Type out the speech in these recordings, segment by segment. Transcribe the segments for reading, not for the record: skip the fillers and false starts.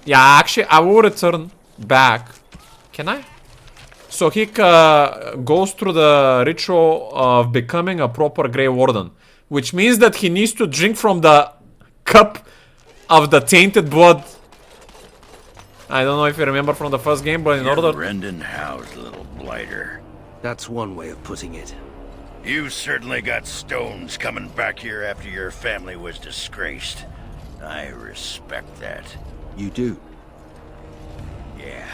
Yeah, actually, I will return back. Can I? So he goes through the ritual of becoming a proper Grey Warden, which means that he needs to drink from the cup of the tainted blood. I don't know if you remember from the first game, but in order... Rendon Howe's little blighter. That's one way of putting it. You certainly got stones coming back here after your family was disgraced. I respect that. You do? Yeah.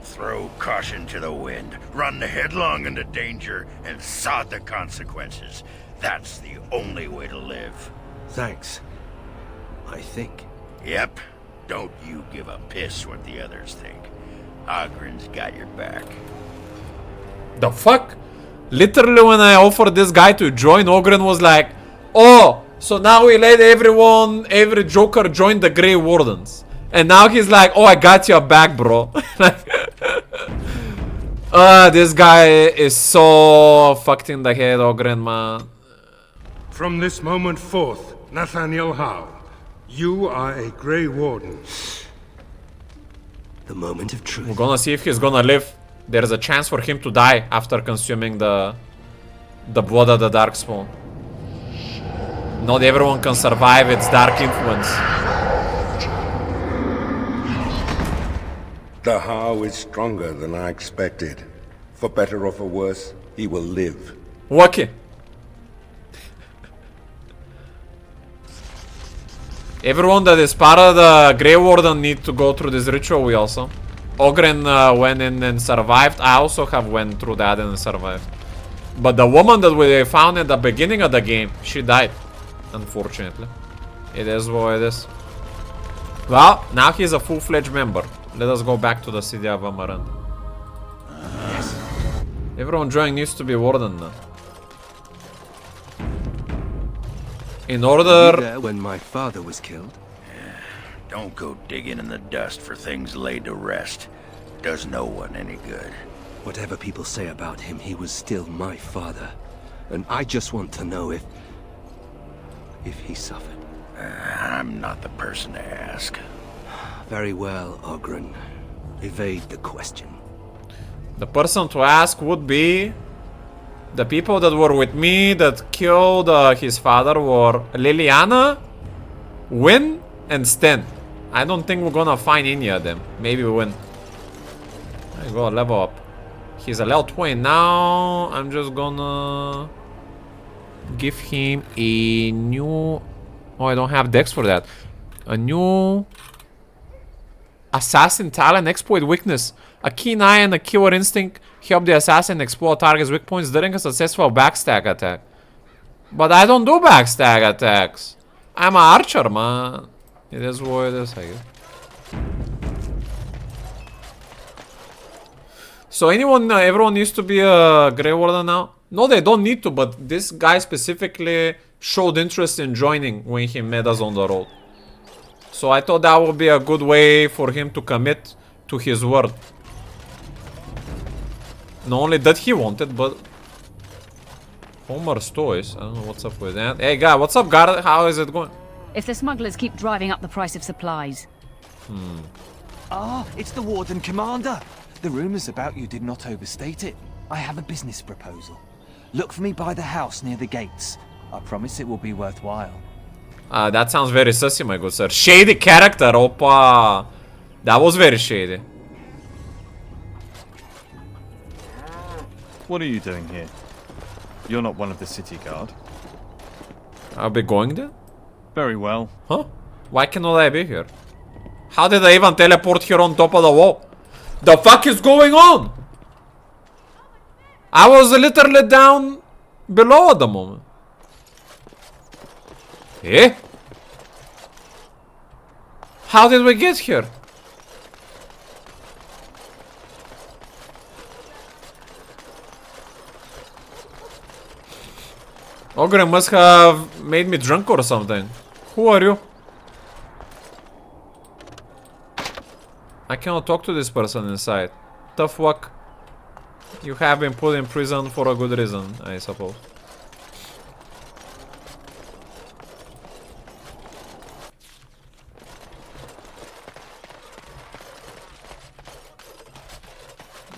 Throw caution to the wind, run headlong into danger, and sod the consequences. That's the only way to live. Thanks. I think. Yep. Don't you give a piss what the others think. Ogren's got your back. The fuck? Literally when I offered this guy to join, Ogren was like, oh, so now we let every Joker join the Grey Wardens. And now he's like, oh, I got your back, bro. This guy is so fucked in the head, Ogren, man. From this moment forth, Nathaniel Howe, you are a Grey Warden. The moment of truth. We're gonna see if he's gonna live. There's a chance for him to die after consuming the blood of the Darkspawn. Not everyone can survive its dark influence. The Howe is stronger than I expected. For better or for worse, he will live. Okay. Everyone that is part of the Grey Warden need to go through this ritual. We also. Ogren went in and survived. I also have went through that and survived. But the woman that we found at the beginning of the game, she died. Unfortunately. It is what it is. Well, now he's a full-fledged member. Let us go back to the city of Amarant. Yes. Everyone joining needs to be warden now. In order... Were you there when my father was killed? Don't go digging in the dust for things laid to rest. Does no one any good. Whatever people say about him, he was still my father. And I just want to know if he suffered. I'm not the person to ask. Very well, Ogren. Evade the question. The person to ask would be... The people that were with me that killed his father were Liliana, Win, and Sten. I don't think we're gonna find any of them. Maybe Win. There you go, level up. He's a level 20 now. I'm just gonna give him a new... Oh, I don't have dex for that. A new... Assassin talent, exploit weakness. A keen eye and a killer instinct help the assassin explore target's weak points during a successful backstab attack. But I don't do backstab attacks. I'm an archer, man. It is what it is, I guess. So everyone needs to be a Grey Warden now? No, they don't need to, but this guy specifically showed interest in joining when he met us on the road. So I thought that would be a good way for him to commit to his word. Not only that he wanted, but... Homer's Toys. I don't know what's up with that. Hey, guy, what's up, guard? How is it going? If the smugglers keep driving up the price of supplies. Ah, it's the Warden Commander. The rumors about you did not overstate it. I have a business proposal. Look for me by the house near the gates. I promise it will be worthwhile. That sounds very sussy, my good sir. Shady character, opa. That was very shady. What are you doing here? You're not one of the city guard. I'll be going there? Very well. Huh? Why cannot I be here? How did I even teleport here on top of the wall? The fuck is going on? I was literally down below at the moment. Eh? How did we get here? Ogre must have made me drunk or something. Who are you? I cannot talk to this person inside. The fuck? You have been put in prison for a good reason, I suppose.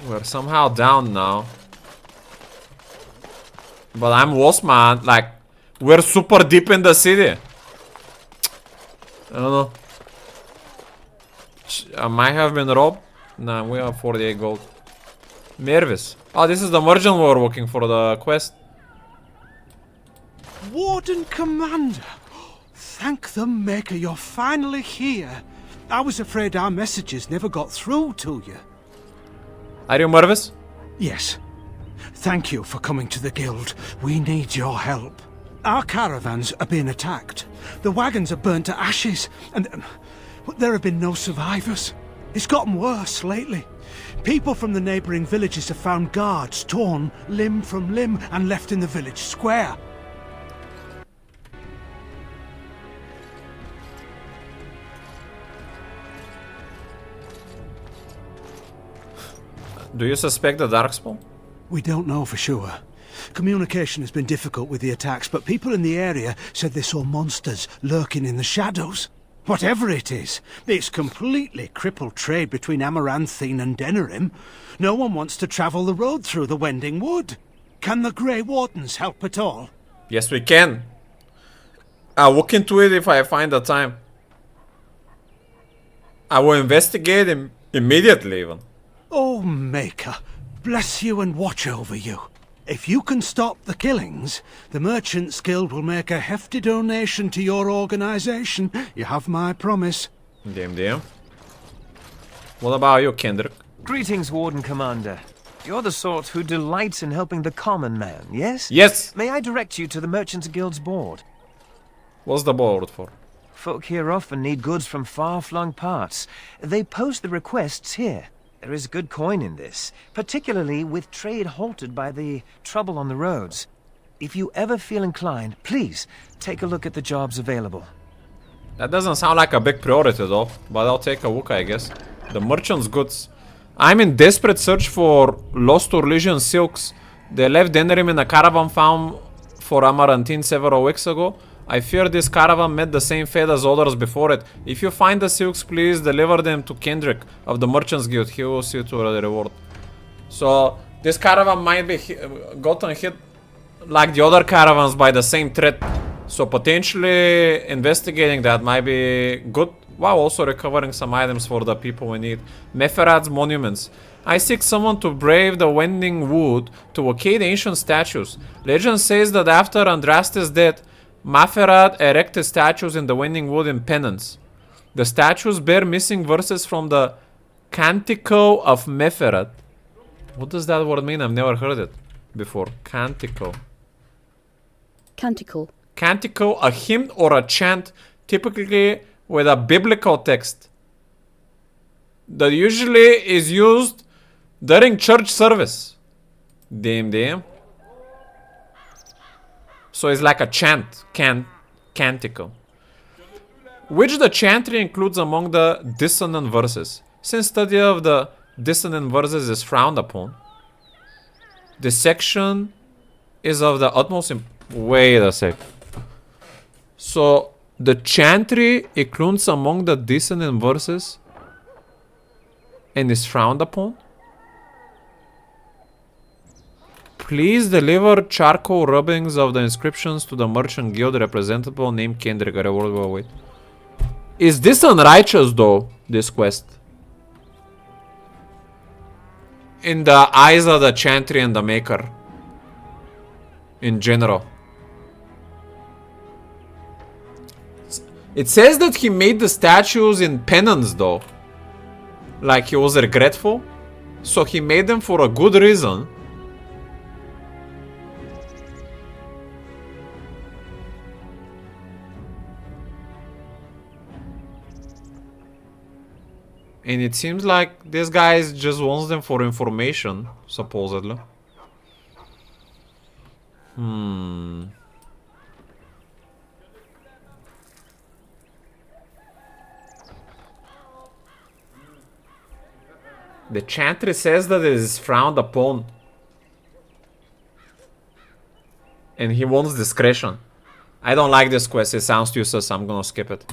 We're somehow down now. But I'm lost, man. Like, we're super deep in the city. I don't know. I might have been robbed. Nah, we have 48 gold. Mervis. Oh, this is the merchant we were looking for the quest. Warden Commander! Thank the Maker you're finally here. I was afraid our messages never got through to you. Are you Mervis? Yes. Thank you for coming to the guild. We need your help. Our caravans are being attacked. The wagons are burnt to ashes, and there have been no survivors. It's gotten worse lately. People from the neighbouring villages have found guards torn limb from limb and left in the village square. Do you suspect the Darkspawn? We don't know for sure. Communication has been difficult with the attacks, but people in the area said they saw monsters lurking in the shadows. Whatever it is, it's completely crippled trade between Amaranthine and Denerim. No one wants to travel the road through the Wending Wood. Can the Grey Wardens help at all? Yes, we can. I'll look into it if I find the time. I will investigate him immediately even. Oh, Maker, bless you and watch over you. If you can stop the killings, the Merchants Guild will make a hefty donation to your organization. You have my promise. Damn. What about you, Kendrick? Greetings, Warden Commander. You're the sort who delights in helping the common man, yes? Yes! May I direct you to the Merchants Guild's board? What's the board for? Folk here often need goods from far-flung parts. They post the requests here. There is good coin in this, particularly with trade halted by the trouble on the roads. If you ever feel inclined, please take a look at the jobs available. That doesn't sound like a big priority though, but I'll take a look, I guess. The merchant's goods. I'm in desperate search for lost Orlesian silks. They left Denerim in a caravan found for Amaranthine several weeks ago. I fear this caravan met the same fate as others before it. If you find the silks, please deliver them to Kendrick of the Merchants Guild. He will see to the reward. So, this caravan might be gotten hit like the other caravans by the same threat. So, potentially investigating that might be good. While also recovering some items for the people we need. Meferat's monuments. I seek someone to brave the Wending Wood to locate ancient statues. Legend says that after Andraste's death, Maferat erected statues in the Wending Wood in penance. The statues bear missing verses from the Canticle of Meferat. What does that word mean? I've never heard it before. Canticle. Canticle. Canticle, a hymn or a chant, typically with a biblical text that usually is used during church service. Damn. So it's like a chant, canticle. Which the chantry includes among the dissonant verses. Since study of the dissonant verses is frowned upon, this section is of the utmost wait a sec. So the chantry includes among the dissonant verses and is frowned upon? Please deliver charcoal rubbings of the inscriptions to the Merchant Guild representative named Kendrick. Wait. Is this unrighteous though, this quest? In the eyes of the chantry and the maker. In general. It says that he made the statues in penance though. Like he was regretful. So he made them for a good reason. And it seems like this guy just wants them for information, supposedly. The chantry says that it is frowned upon. And he wants discretion. I don't like this quest, it sounds useless, I'm gonna skip it.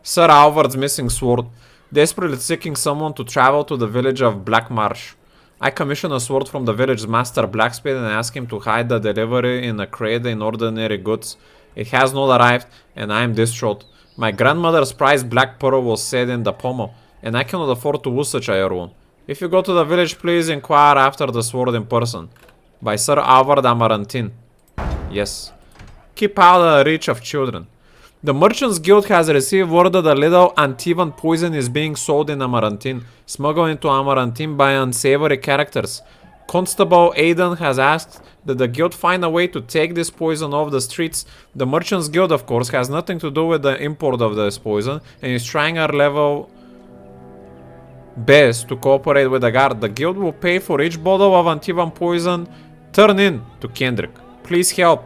Sir Alvard's missing sword. Desperately seeking someone to travel to the village of Black Marsh. I commission a sword from the village master blacksmith and ask him to hide the delivery in a crate in ordinary goods. It has not arrived, and I am distraught. My grandmother's prized black pearl was set in the pommel, and I cannot afford to lose such a heirloom. If you go to the village, please inquire after the sword in person. By Sir Alvard Amarantin. Yes. Keep out of the reach of children. The Merchants Guild has received word that a little Antivan poison is being sold in Amarantin, smuggled into Amarantin by unsavory characters. Constable Aidan has asked that the guild find a way to take this poison off the streets. The Merchants Guild, of course, has nothing to do with the import of this poison and is trying our level best to cooperate with the guard. The guild will pay for each bottle of Antivan poison turned in to Kendrick. Please help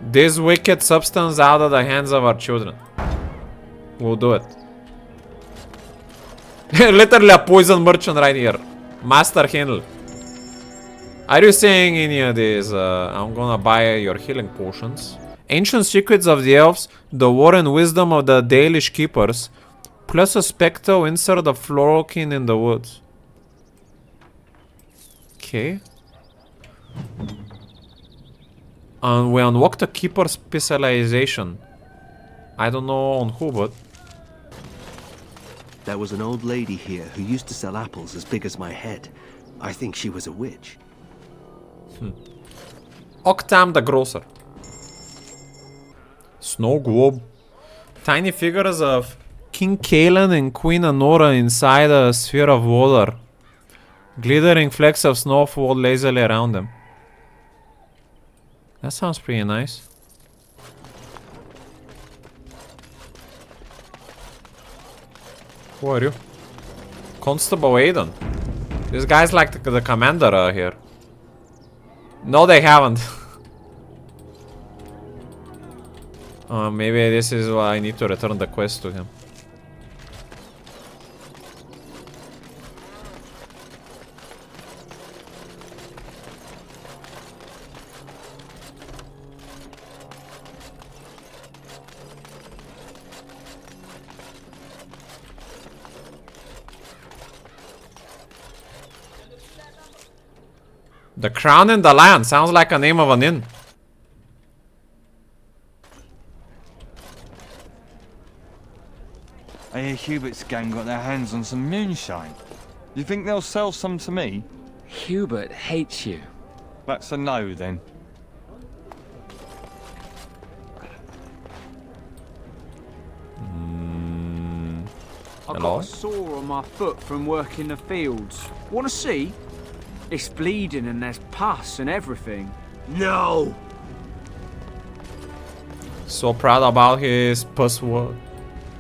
this wicked substance out of the hands of our children. We'll do it. Literally a poison merchant right here. Master Handle. Are you saying any of these? I'm gonna buy your healing potions. Ancient secrets of the elves, the war and wisdom of the Dalish keepers, plus a spectral insert of Florokin in the woods. Okay. And we unlocked the keeper specialization. I don't know on who, but... There was an old lady here who used to sell apples as big as my head. I think she was a witch. Octam the Grocer. Snow globe. Tiny figures of King Kalen and Queen Anora inside a sphere of water. Glittering flecks of snow fall lazily around them. That sounds pretty nice. Who are you? Constable Aidan. This guy's like the commander here. No, they haven't. Maybe this is why I need to return the quest to him. The Crown and the Lion sounds like a name of an inn. I hear Hubert's gang got their hands on some moonshine. You think they'll sell some to me? Hubert hates you. That's a no, then. I Hello? got a sore on my foot from working the fields. Want to see? It's bleeding and there's pus and everything. No! So proud about his pus work.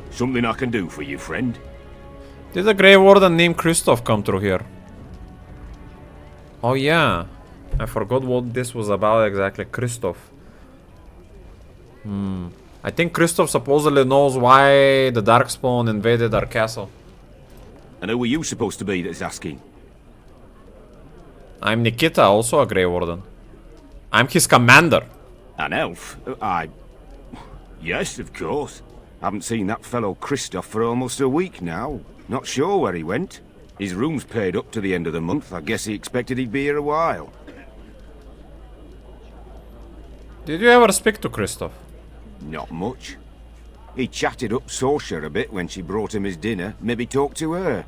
Something I can do for you, friend? Did a Grey Warden named Christoph come through here? Oh yeah. I forgot what this was about exactly. Christoph. I think Christoph supposedly knows why the Darkspawn invaded our castle. And who are you supposed to be that's asking? I'm Nikita, also a Grey Warden. I'm his commander. An elf? Yes, of course. Haven't seen that fellow Christoph for almost a week now. Not sure where he went. His room's paid up to the end of the month. I guess he expected he'd be here a while. Did you ever speak to Christoph? Not much. He chatted up Sorsha a bit when she brought him his dinner. Maybe talked to her.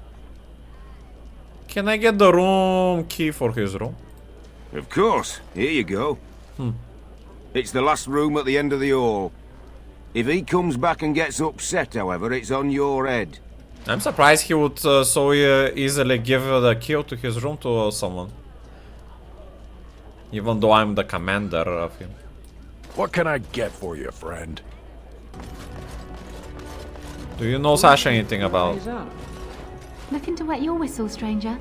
Can I get the room key for his room? Of course. Here you go. It's the last room at the end of the hall. If he comes back and gets upset, however, it's on your head. I'm surprised he would so easily give the key to his room to someone. Even though I'm the commander of him. What can I get for you, friend? Do you know Sasha anything about? Looking to wet your whistle, stranger.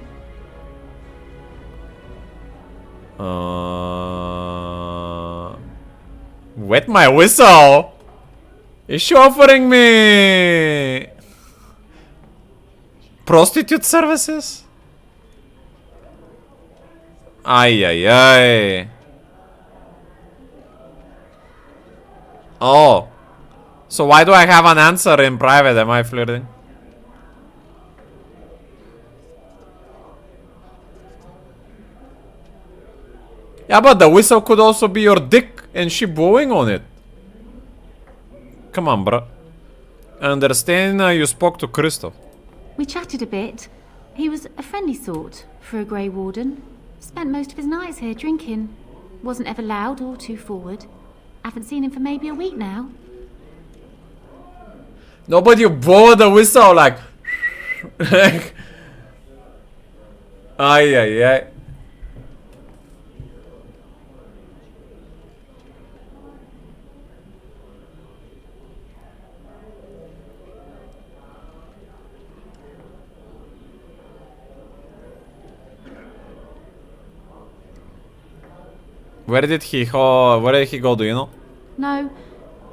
Wet my whistle? Is she offering me prostitute services? Ay ay ay. Oh. So why do I have an answer in private? Am I flirting? Yeah, but the whistle could also be your dick and she blowing on it. Come on, bruh. I understand you spoke to Christoph. We chatted a bit. He was a friendly sort for a Grey Warden. Spent most of his nights here drinking. Wasn't ever loud or too forward. Haven't seen him for maybe a week now. No, but you blow the whistle like... like... Ay, ay, ay. Where did he go, do you know? No,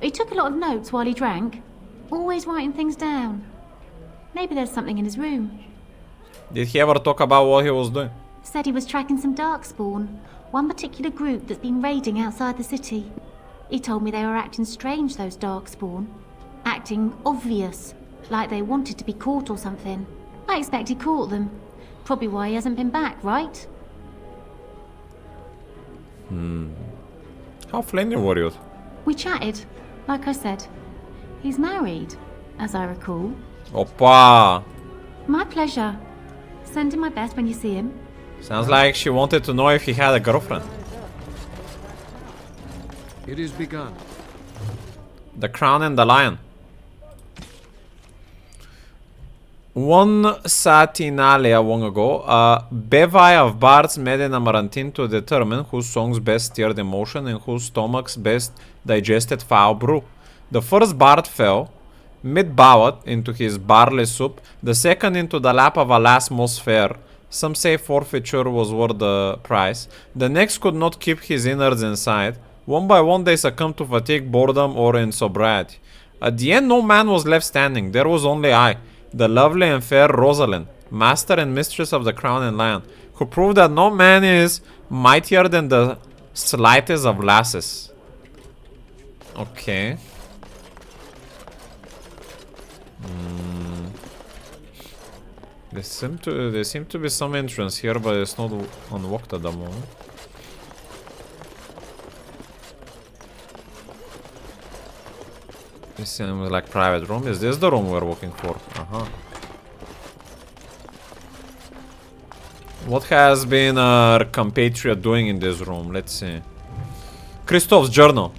he took a lot of notes while he drank. Always writing things down. Maybe there's something in his room. Did he ever talk about what he was doing? Said he was tracking some darkspawn. One particular group that's been raiding outside the city. He told me they were acting strange, those darkspawn. Acting obvious, like they wanted to be caught or something. I expect he caught them. Probably why he hasn't been back, right? How friendly were you? We chatted, like I said. He's married, as I recall. Opa! My pleasure. Send him my best when you see him. Sounds like she wanted to know if he had a girlfriend. It is begun. The Crown and the Lion. One Satinalia long ago, a bevy of bards met in Amarantin to determine whose songs best stirred emotion and whose stomachs best digested foul brew. The first bard fell, mid-bowed into his barley soup, the second into the lap of a lass most fair. Some say forfeiture was worth the price. The next could not keep his innards inside. One by one they succumbed to fatigue, boredom, or insobriety. At the end no man was left standing, there was only I, the lovely and fair Rosalind, master and mistress of the Crown and Lion, who proved that no man is mightier than the slightest of lasses. Okay. There seem to be some entrance here, but it's not unlocked at the moment. This seems like private room. Is this the room we're looking for? What has been our compatriot doing in this room? Let's see. Christoph's journal.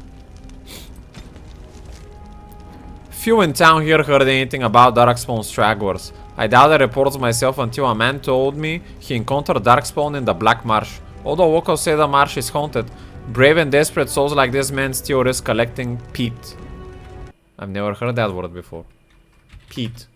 Few in town here heard anything about Darkspawn stragglers. I doubted reports myself until a man told me he encountered Darkspawn in the Black Marsh. Although locals say the marsh is haunted, brave and desperate souls like this man still risk collecting peat. I've never heard that word before. Peat.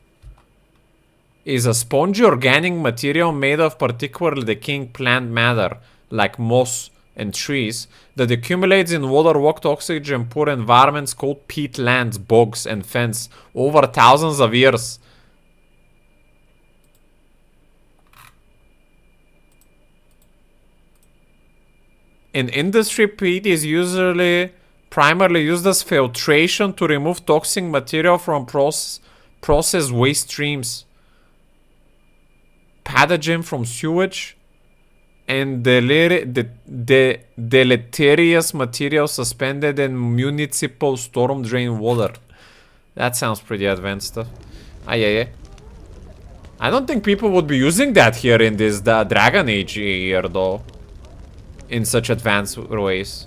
Is a spongy organic material made of particularly decaying plant matter, like moss and trees, that accumulates in water-locked oxygen-poor environments called peatlands, bogs, and fens over thousands of years. In industry, peat is usually primarily used as filtration to remove toxic material from process waste streams, pathogen from sewage, and deleterious material suspended in municipal storm drain water. That sounds pretty advanced stuff. I don't think people would be using that here in this Dragon Age here though. In such advanced ways.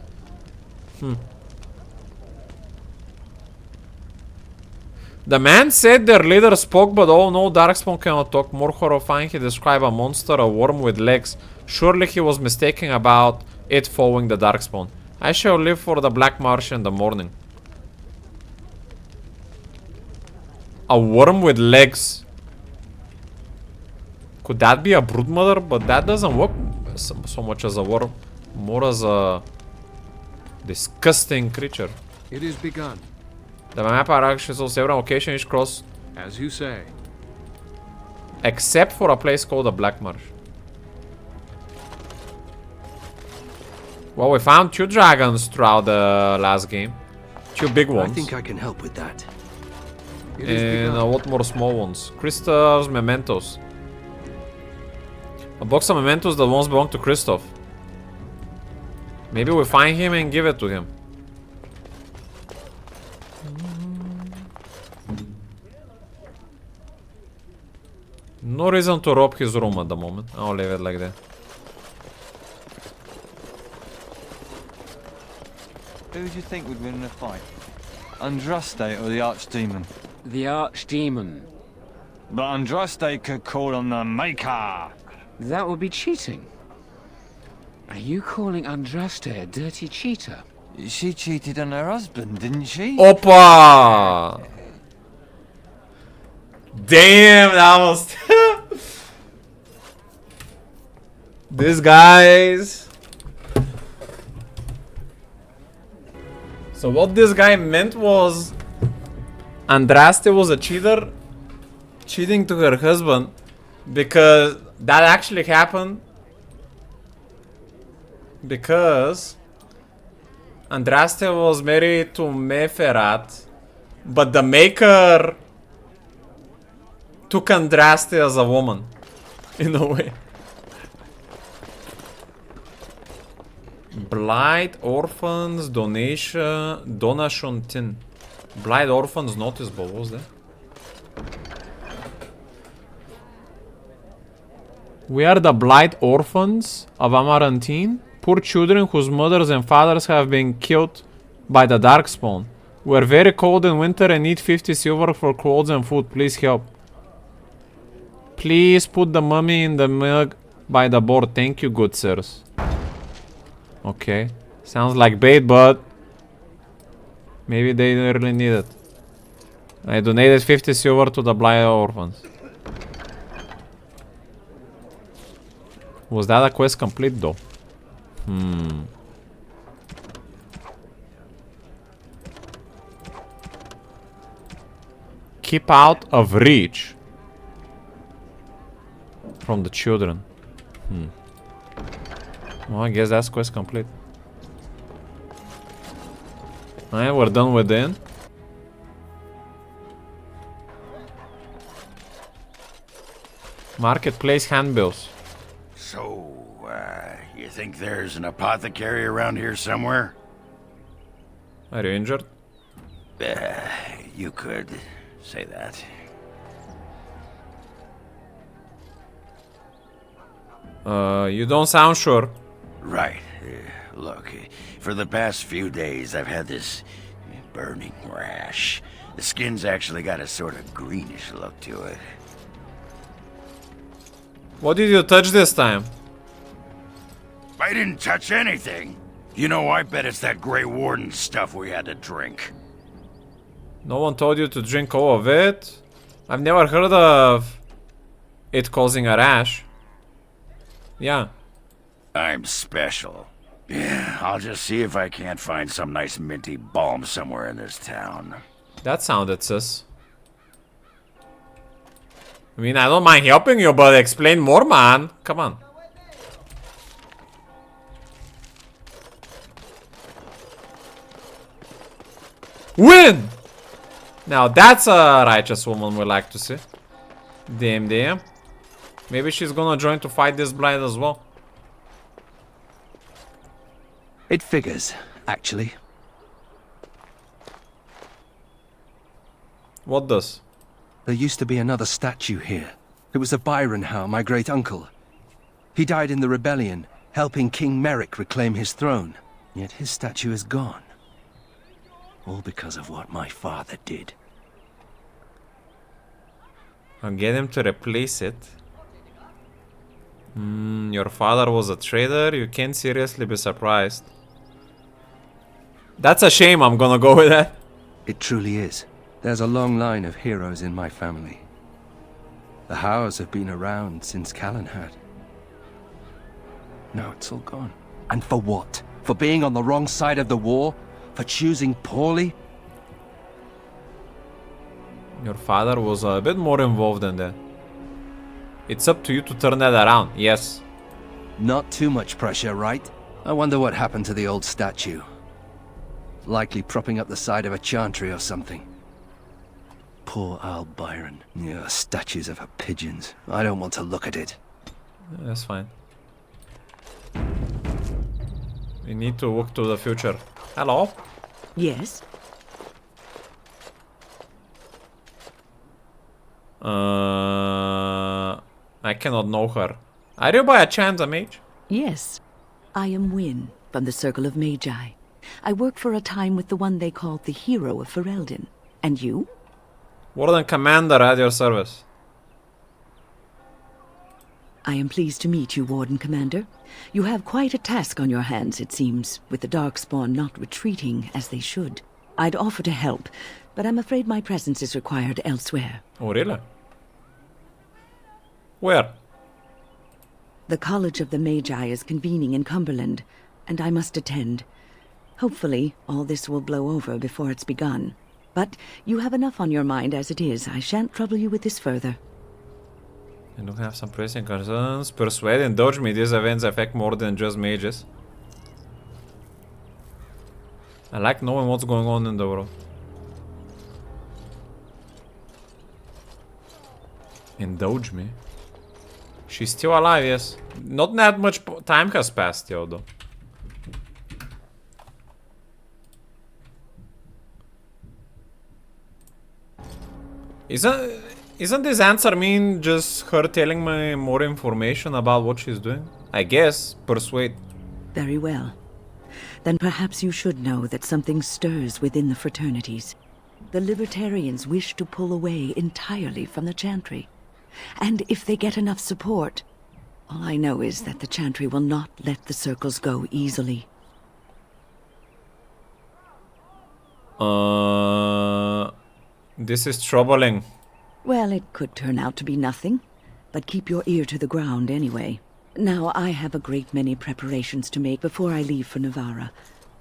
The man said their leader spoke, but oh no, Darkspawn cannot talk. More horrifying, he described a monster, a worm with legs. Surely he was mistaken about it following the Darkspawn. I shall leave for the Black Marsh in the morning. A worm with legs. Could that be a broodmother? But that doesn't work so much as a worm. More as a disgusting creature. It is begun. The map actually shows several locations each cross. As you say. Except for a place called the Black Marsh. Well, we found 2 dragons throughout the last game. 2 big ones. I think I can help with that. And a lot more small ones. Christoph's mementos. A box of mementos that once belonged to Christoph. Maybe we find him and give it to him. No reason to rob his room at the moment. I'll leave it like that. Who do you think would win in a fight? Andraste or the Archdemon? The Archdemon. But Andraste could call on the Maker. That would be cheating. Are you calling Andraste a dirty cheater? She cheated on her husband, didn't she? Opa! Damn, that was... These guys... So what this guy meant was... Andraste was a cheater, cheating to her husband, because that actually happened. Because Andraste was married to Meferat, but the Maker took Andraste as a woman, in a way. Blight Orphans Donation tin. Blight Orphans noticeable, what was that? We are the Blight Orphans of Amarantine, poor children whose mothers and fathers have been killed by the Darkspawn. We are very cold in winter and need 50 silver for clothes and food. Please help. Please put the mummy in the mug by the board. Thank you, good sirs. Okay. Sounds like bait, but maybe they really need it. I donated 50 silver to the Blight Orphans. Was that a quest complete though? Keep out of reach from the children. Well, I guess that's quest complete. Alright, we're done with the inn. Marketplace handbills. So, you think there's an apothecary around here somewhere? Are you injured? You could say that. You don't sound sure. Right. Look, for the past few days I've had this burning rash. The skin's actually got a sort of greenish look to it. What did you touch this time? I didn't touch anything. You know, I bet it's that Grey Warden stuff we had to drink. No one told you to drink all of it? I've never heard of it causing a rash. Yeah. I'm special. Yeah, I'll just see if I can't find some nice minty balm somewhere in this town. That sounded sus. I mean, I don't mind helping you, but explain more, man. Come on. Win! Now that's a righteous woman we like to see. Damn, damn. Maybe she's gonna join to fight this blight as well. It figures, actually. What does? There used to be another statue here. It was of Byron Howe, my great-uncle. He died in the rebellion, helping King Merrick reclaim his throne. Yet his statue is gone. All because of what my father did. I'll get him to replace it. Your father was a traitor? You can't seriously be surprised. That's a shame, I'm gonna go with that. It truly is. There's a long line of heroes in my family. The Howes have been around since Callan had. Now it's all gone. And for what? For being on the wrong side of the war? For choosing poorly? Your father was a bit more involved than that. It's up to you to turn that around, yes. Not too much pressure, right? I wonder what happened to the old statue. Likely propping up the side of a chantry or something. Poor Al Byron. Yeah, statues of her pigeons. I don't want to look at it. That's fine. We need to look to the future. Hello? Yes? I cannot know her. Are you by a chance a mage? Yes. I am Wynne, from the Circle of Magi. I worked for a time with the one they called the Hero of Ferelden. And you? Warden Commander at your service. I am pleased to meet you, Warden Commander. You have quite a task on your hands, it seems, with the Darkspawn not retreating as they should. I'd offer to help, but I'm afraid my presence is required elsewhere. Oh, really? Where? The College of the Magi is convening in Cumberland, and I must attend. Hopefully, all this will blow over before it's begun. But you have enough on your mind as it is. I shan't trouble you with this further. I do have some pressing concerns. Persuade and dodge me. These events affect more than just mages. I like knowing what's going on in the world. Indulge me. She's still alive, yes. Not that much time has passed, yo, though. Isn't this answer mean just her telling me more information about what she's doing? I guess. Persuade. Very well. Then perhaps you should know that something stirs within the fraternities. The Libertarians wish to pull away entirely from the Chantry. And if they get enough support, all I know is that the Chantry will not let the circles go easily. This is troubling. Well, it could turn out to be nothing, but keep your ear to the ground anyway. Now, I have a great many preparations to make before I leave for Navarra.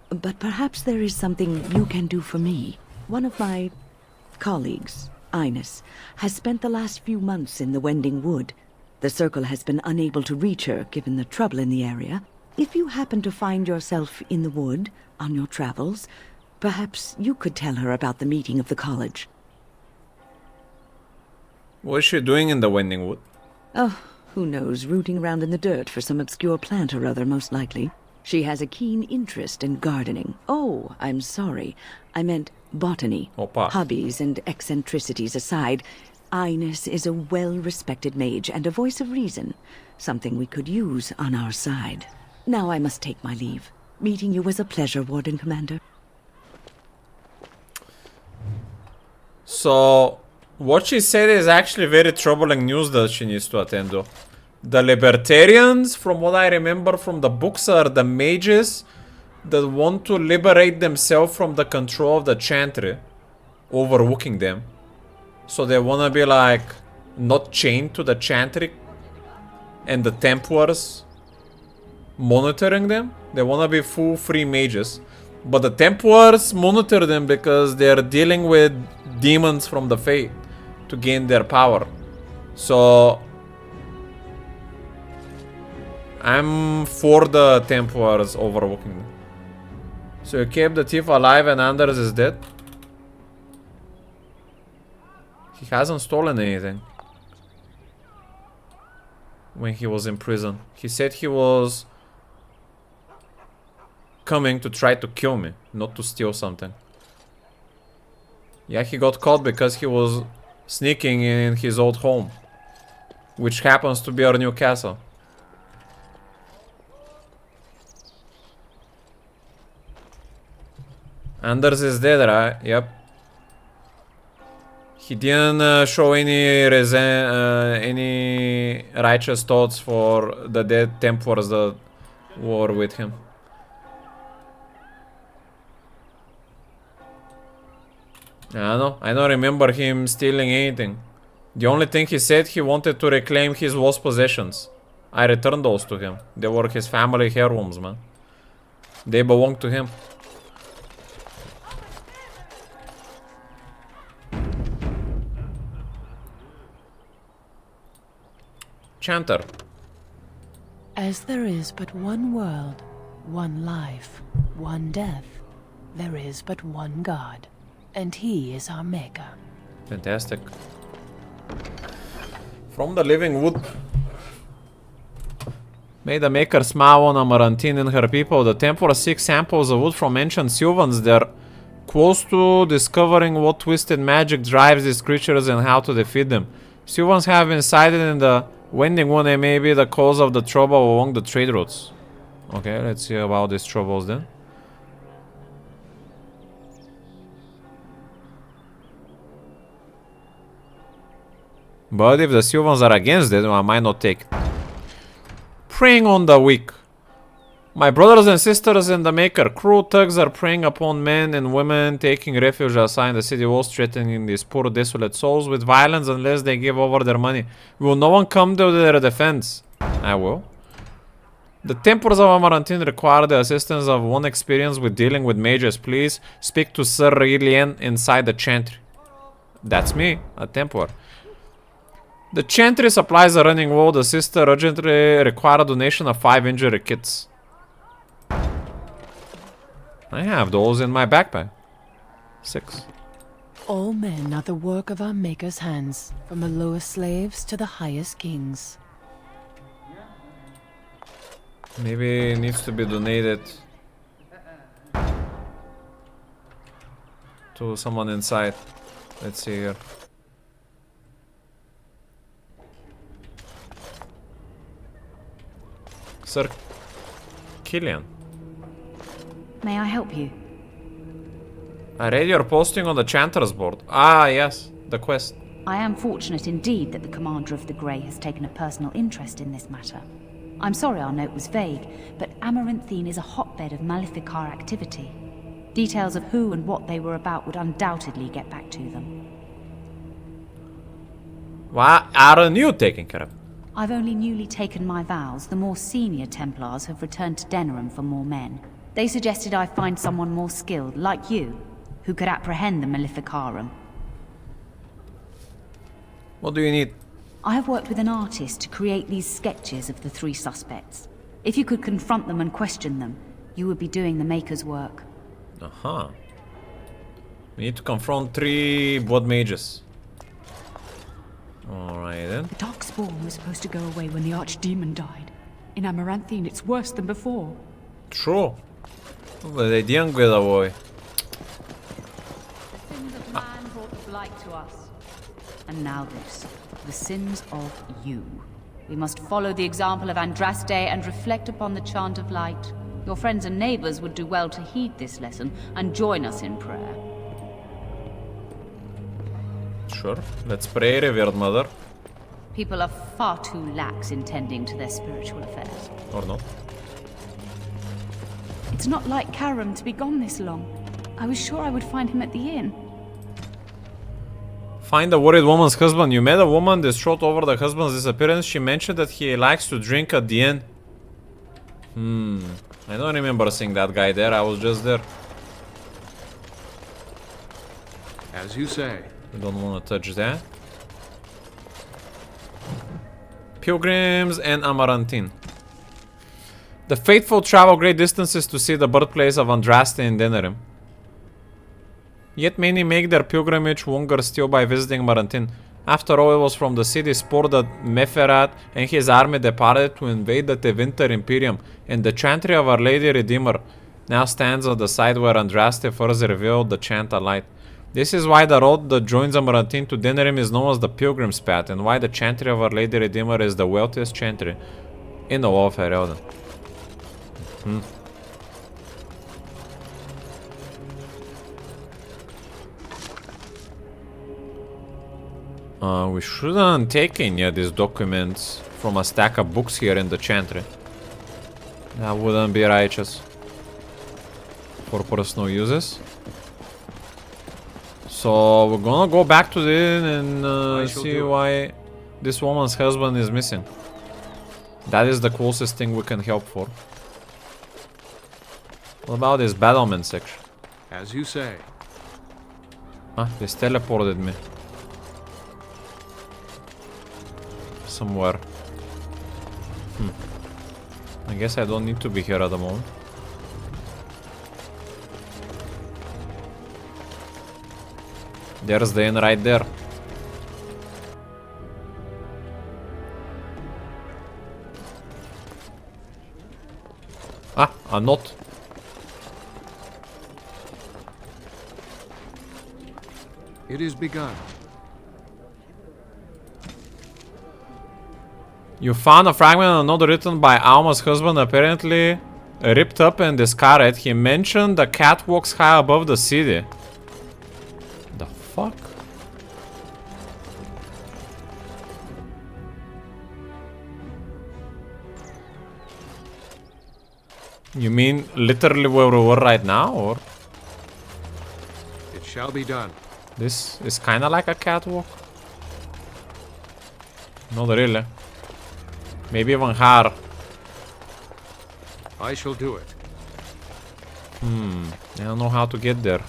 But perhaps there is something you can do for me. One of my colleagues, Ines, has spent the last few months in the Wending Wood. The Circle has been unable to reach her, given the trouble in the area. If you happen to find yourself in the wood on your travels, perhaps you could tell her about the meeting of the college. What is she doing in the Wending Wood? Oh, who knows, rooting around in the dirt for some obscure plant or other, most likely. She has a keen interest in gardening. Oh, I'm sorry. I meant botany. Opa. Hobbies and eccentricities aside, Ines is a well-respected mage and a voice of reason, something we could use on our side. Now I must take my leave. Meeting you was a pleasure, Warden Commander. So, what she said is actually very troubling news that she needs to attend to. The Libertarians, from what I remember from the books, are the mages that want to liberate themselves from the control of the Chantry, overlooking them. So they want to be like, not chained to the Chantry and the Templars monitoring them. They want to be full free mages. But the Templars monitor them because they're dealing with demons from the Faith to gain their power. So I'm for the Templars overlooking them. So you kept the thief alive and Anders is dead? He hasn't stolen anything. When he was in prison, he said he was coming to try to kill me, not to steal something. Yeah, he got caught because he was sneaking in his old home, which happens to be our new castle. Anders is dead, right? Yep. He didn't show any righteous thoughts for the dead Templars that were with him. I don't remember him stealing anything. The only thing he said, he wanted to reclaim his lost possessions. I returned those to him. They were his family heirlooms, man. They belong to him. Chanter. As there is but one world, one life, one death, there is but one God, and He is our Maker. Fantastic. From the Living Wood. May the Maker smile on Amarantine and her people. The Templar seek samples of wood from ancient Sylvans. They're close to discovering what twisted magic drives these creatures and how to defeat them. Sylvans have been sighted in the Wending one. They may be the cause of the trouble along the trade routes. Okay, let's see about these troubles then. But if the Sylvans are against it, I might not take it. Preying on the weak. My brothers and sisters in the Maker, cruel thugs are preying upon men and women, taking refuge outside the city walls, threatening these poor desolate souls with violence unless they give over their money. Will no one come to their defense? I will. The Templars of Amarantine require the assistance of one experienced with dealing with mages. Please speak to Sir Rilien inside the chantry. That's me, a Templar. The chantry supplies a running wall. The sister urgently require a donation of 5 injury kits. I have those in my backpack. 6. All men are the work of our Maker's hands, from the lowest slaves to the highest kings. Maybe it needs to be donated to someone inside. Let's see here. Sir Killian. May I help you? I read your posting on the Chanter's board. Ah, yes, the quest. I am fortunate indeed that the Commander of the Grey has taken a personal interest in this matter. I'm sorry our note was vague, but Amaranthine is a hotbed of Maleficar activity. Details of who and what they were about would undoubtedly get back to them. Why aren't you taking care of it? I've only newly taken my vows. The more senior Templars have returned to Denerim for more men. They suggested I find someone more skilled, like you, who could apprehend the Maleficarum. What do you need? I have worked with an artist to create these sketches of the 3 suspects. If you could confront them and question them, you would be doing the Maker's work. Uh-huh. We need to confront 3 blood mages. Alright then. The Darkspawn was supposed to go away when the Archdemon died. In Amaranthine, it's worse than before. True. But they didn't get away. The sins of man brought the blight to us. And now this. The sins of you. We must follow the example of Andraste and reflect upon the chant of light. Your friends and neighbors would do well to heed this lesson and join us in prayer. Sure. Let's pray, revered mother. People are far too lax in tending to their spiritual affairs. Or not. It's not like Karam to be gone this long. I was sure I would find him at the inn. Find the worried woman's husband. You met a woman distraught over the husband's disappearance. She mentioned that he likes to drink at the inn. I don't remember seeing that guy there. I was just there. As you say. We don't want to touch that. Pilgrims and Amarantine. The faithful travel great distances to see the birthplace of Andraste in Denerim. Yet many make their pilgrimage longer still by visiting Amarantine. After all, it was from the city spore that Meferat and his army departed to invade the Tevinter Imperium, and the chantry of Our Lady Redeemer now stands on the site where Andraste first revealed the chant of light. This is why the road that joins Amarantine to Denerim is known as the Pilgrim's Path, and why the chantry of Our Lady Redeemer is the wealthiest chantry in the whole of Herelden. We shouldn't take any of these documents from a stack of books here in the chantry. That wouldn't be righteous. For personal uses. So we're gonna go back to the inn and see why this woman's husband is missing. That is the closest thing we can help for. What about this battlement section? As you say. Huh? This teleported me. Somewhere. I guess I don't need to be here at the moment. There's the inn right there. A knot. It is begun. You found a fragment of a note written by Alma's husband, apparently ripped up and discarded. He mentioned the catwalks high above the city. The fuck? You mean literally where we were right now, or? It shall be done. This is kinda like a catwalk. Not really. Maybe even higher. I shall do it. I don't know how to get there.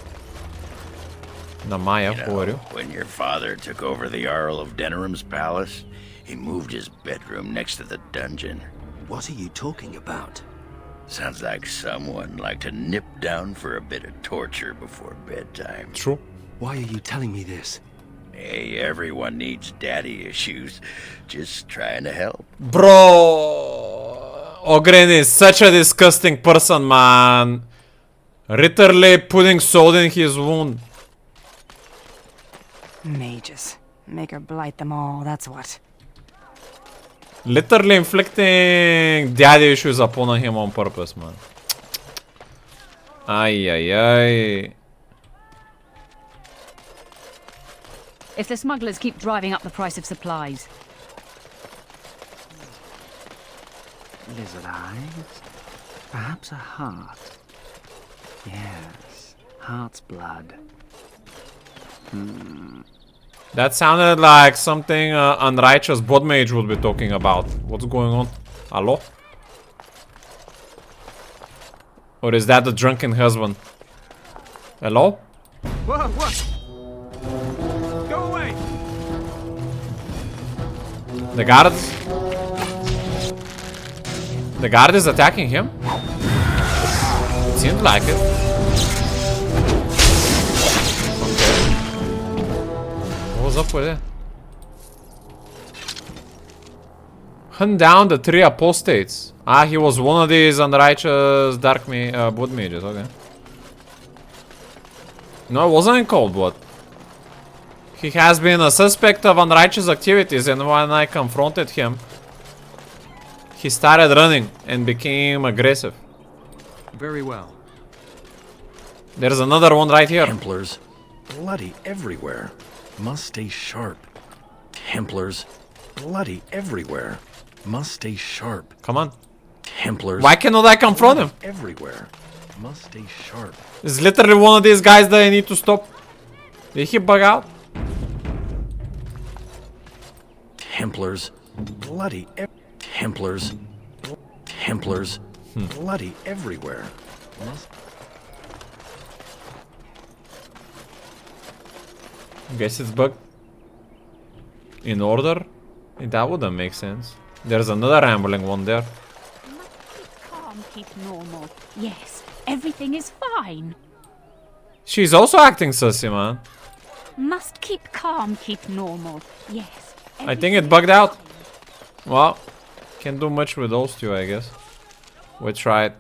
Namaya, who are you? When your father took over the Jarl of Denerim's palace, he moved his bedroom next to the dungeon. What are you talking about? Sounds like someone liked to nip down for a bit of torture before bedtime. True. Why are you telling me this? Hey, everyone needs daddy issues. Just trying to help. Bro! Ogren is such a disgusting person, man. Literally putting salt in his wound. Mages. Make her blight them all, that's what. Literally inflicting daddy issues upon him on purpose, man. Ay, ay, ay. If the smugglers keep driving up the price of supplies. Lizard eyes? Perhaps a heart. Yes, heart's blood. That sounded like something unrighteous bot mage would be talking about. What's going on? Hello? Or is that the drunken husband? Hello? Whoa, what? Go away! The guards? The guard is attacking him? It seemed like it. Okay. What was up with it? Hunt down the 3 apostates. Ah, he was one of these unrighteous dark blood mages, okay. No, it wasn't in Cold Blood. He has been a suspect of unrighteous activities, and when I confronted him, he started running and became aggressive. Very well. There's another one right here. Templars, bloody everywhere. Must stay sharp. Templars, bloody everywhere. Must stay sharp. Come on. Templars. Why cannot I confront him? Everywhere. Must stay sharp. It's literally one of these guys that I need to stop. Did he bug out? Templars, bloody Templars, Templars, bloody everywhere. Guess it's bugged. In order? That wouldn't make sense. There's another rambling one there. Calm, keep normal. Yes, everything is fine. She's also acting sussy, man. Must keep calm, keep normal. Yes. I think it bugged out. Well, can't do much with those two, I guess. We tried.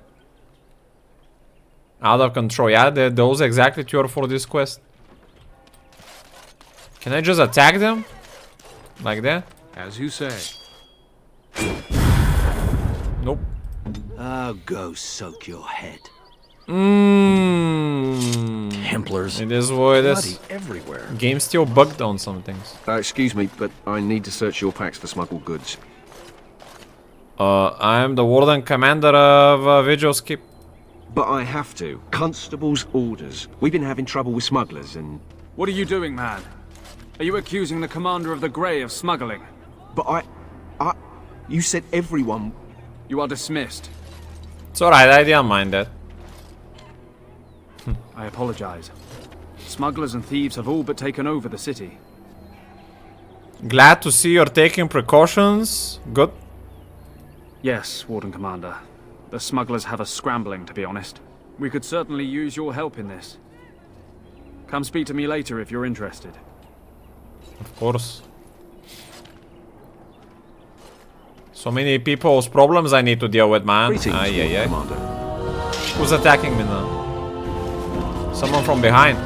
Out of control. Yeah, those exactly two are for this quest. Can I just attack them? Like that? As you say. Nope. Oh, go soak your head. Templars. It is what it is. Everywhere. Game still bugged on some things. Excuse me, but I need to search your packs for smuggled goods. I'm the warden commander of Vigil's Keep. But I have to. Constable's orders. We've been having trouble with smugglers and... What are you doing, man? Are you accusing the commander of the Grey of smuggling? But you said everyone... You are dismissed. It's alright, I didn't mind that. I apologize. Smugglers and thieves have all but taken over the city. Glad to see you're taking precautions. Good. Yes, Warden Commander. The smugglers have us scrambling, to be honest. We could certainly use your help in this. Come speak to me later if you're interested. Of course. So many people's problems I need to deal with, man. Greetings, Commander. Who's attacking me now? Someone from behind.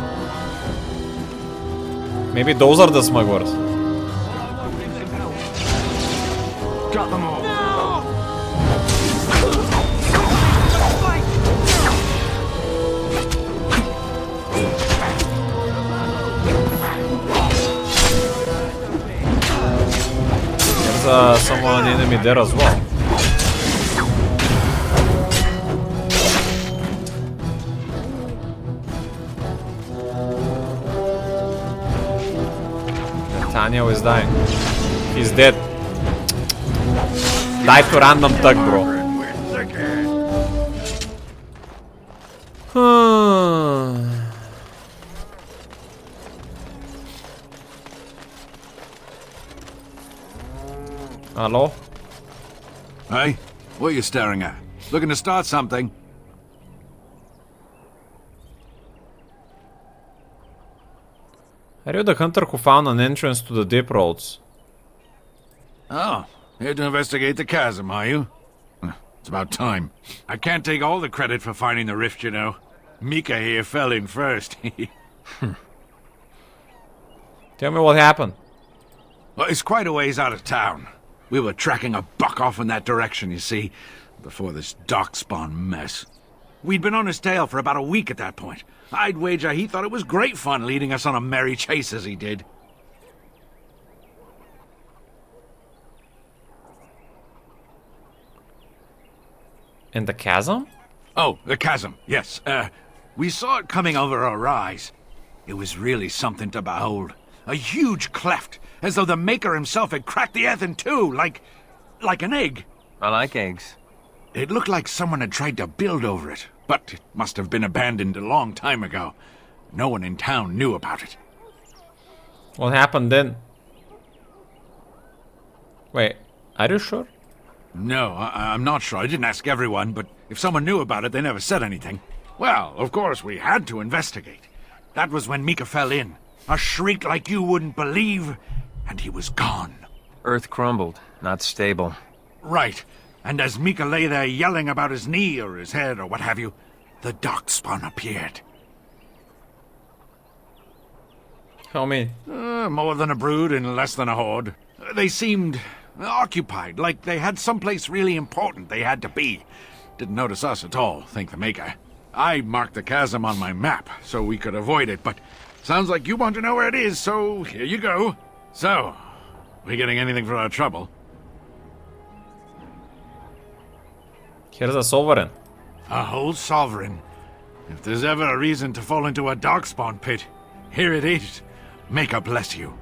Maybe those are the smugglers. Got them all. There's someone enemy there as well. Nathaniel is dying. He's dead. Died to random thug, bro. Hello? Hey, what are you staring at? Looking to start something? Are you the hunter who found an entrance to the deep roads? Oh, here to investigate the chasm, are you? It's about time. I can't take all the credit for finding the rift, you know. Mika here fell in first. Tell me what happened. Well, it's quite a ways out of town. We were tracking a buck off in that direction, you see, before this darkspawn mess. We'd been on his tail for about a week at that point. I'd wager he thought it was great fun leading us on a merry chase as he did. In the chasm? Oh, the chasm, yes. We saw it coming over our rise. It was really something to behold. A huge cleft, as though the Maker himself had cracked the earth in two, like an egg. I like eggs. It looked like someone had tried to build over it, but it must have been abandoned a long time ago. No one in town knew about it. What happened then? Wait, are you sure? No, I'm not sure. I didn't ask everyone, but if someone knew about it, they never said anything. Well, of course, we had to investigate. That was when Mika fell in. A shriek like you wouldn't believe, and he was gone. Earth crumbled, not stable. Right. And as Mika lay there yelling about his knee or his head or what have you, the darkspawn appeared. How many? More than a brood and less than a horde. They seemed occupied, like they had someplace really important they had to be. Didn't notice us at all, thank the Maker. I marked the chasm on my map so we could avoid it, but sounds like you want to know where it is, so here you go. So, we getting anything for our trouble? Here's a sovereign. A whole sovereign. If there's ever a reason to fall into a darkspawn pit, here it is. Maker bless you.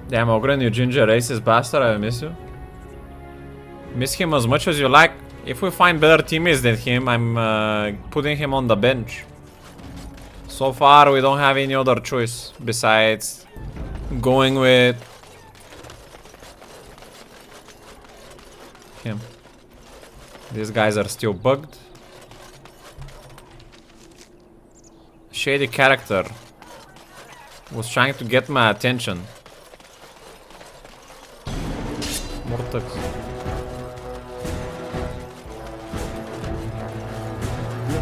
Damn, Ogren, you ginger racist bastard, I miss you. Miss him as much as you like. If we find better teammates than him, I'm putting him on the bench. So far, we don't have any other choice besides going with him. These guys are still bugged. Shady character was trying to get my attention. More thugs.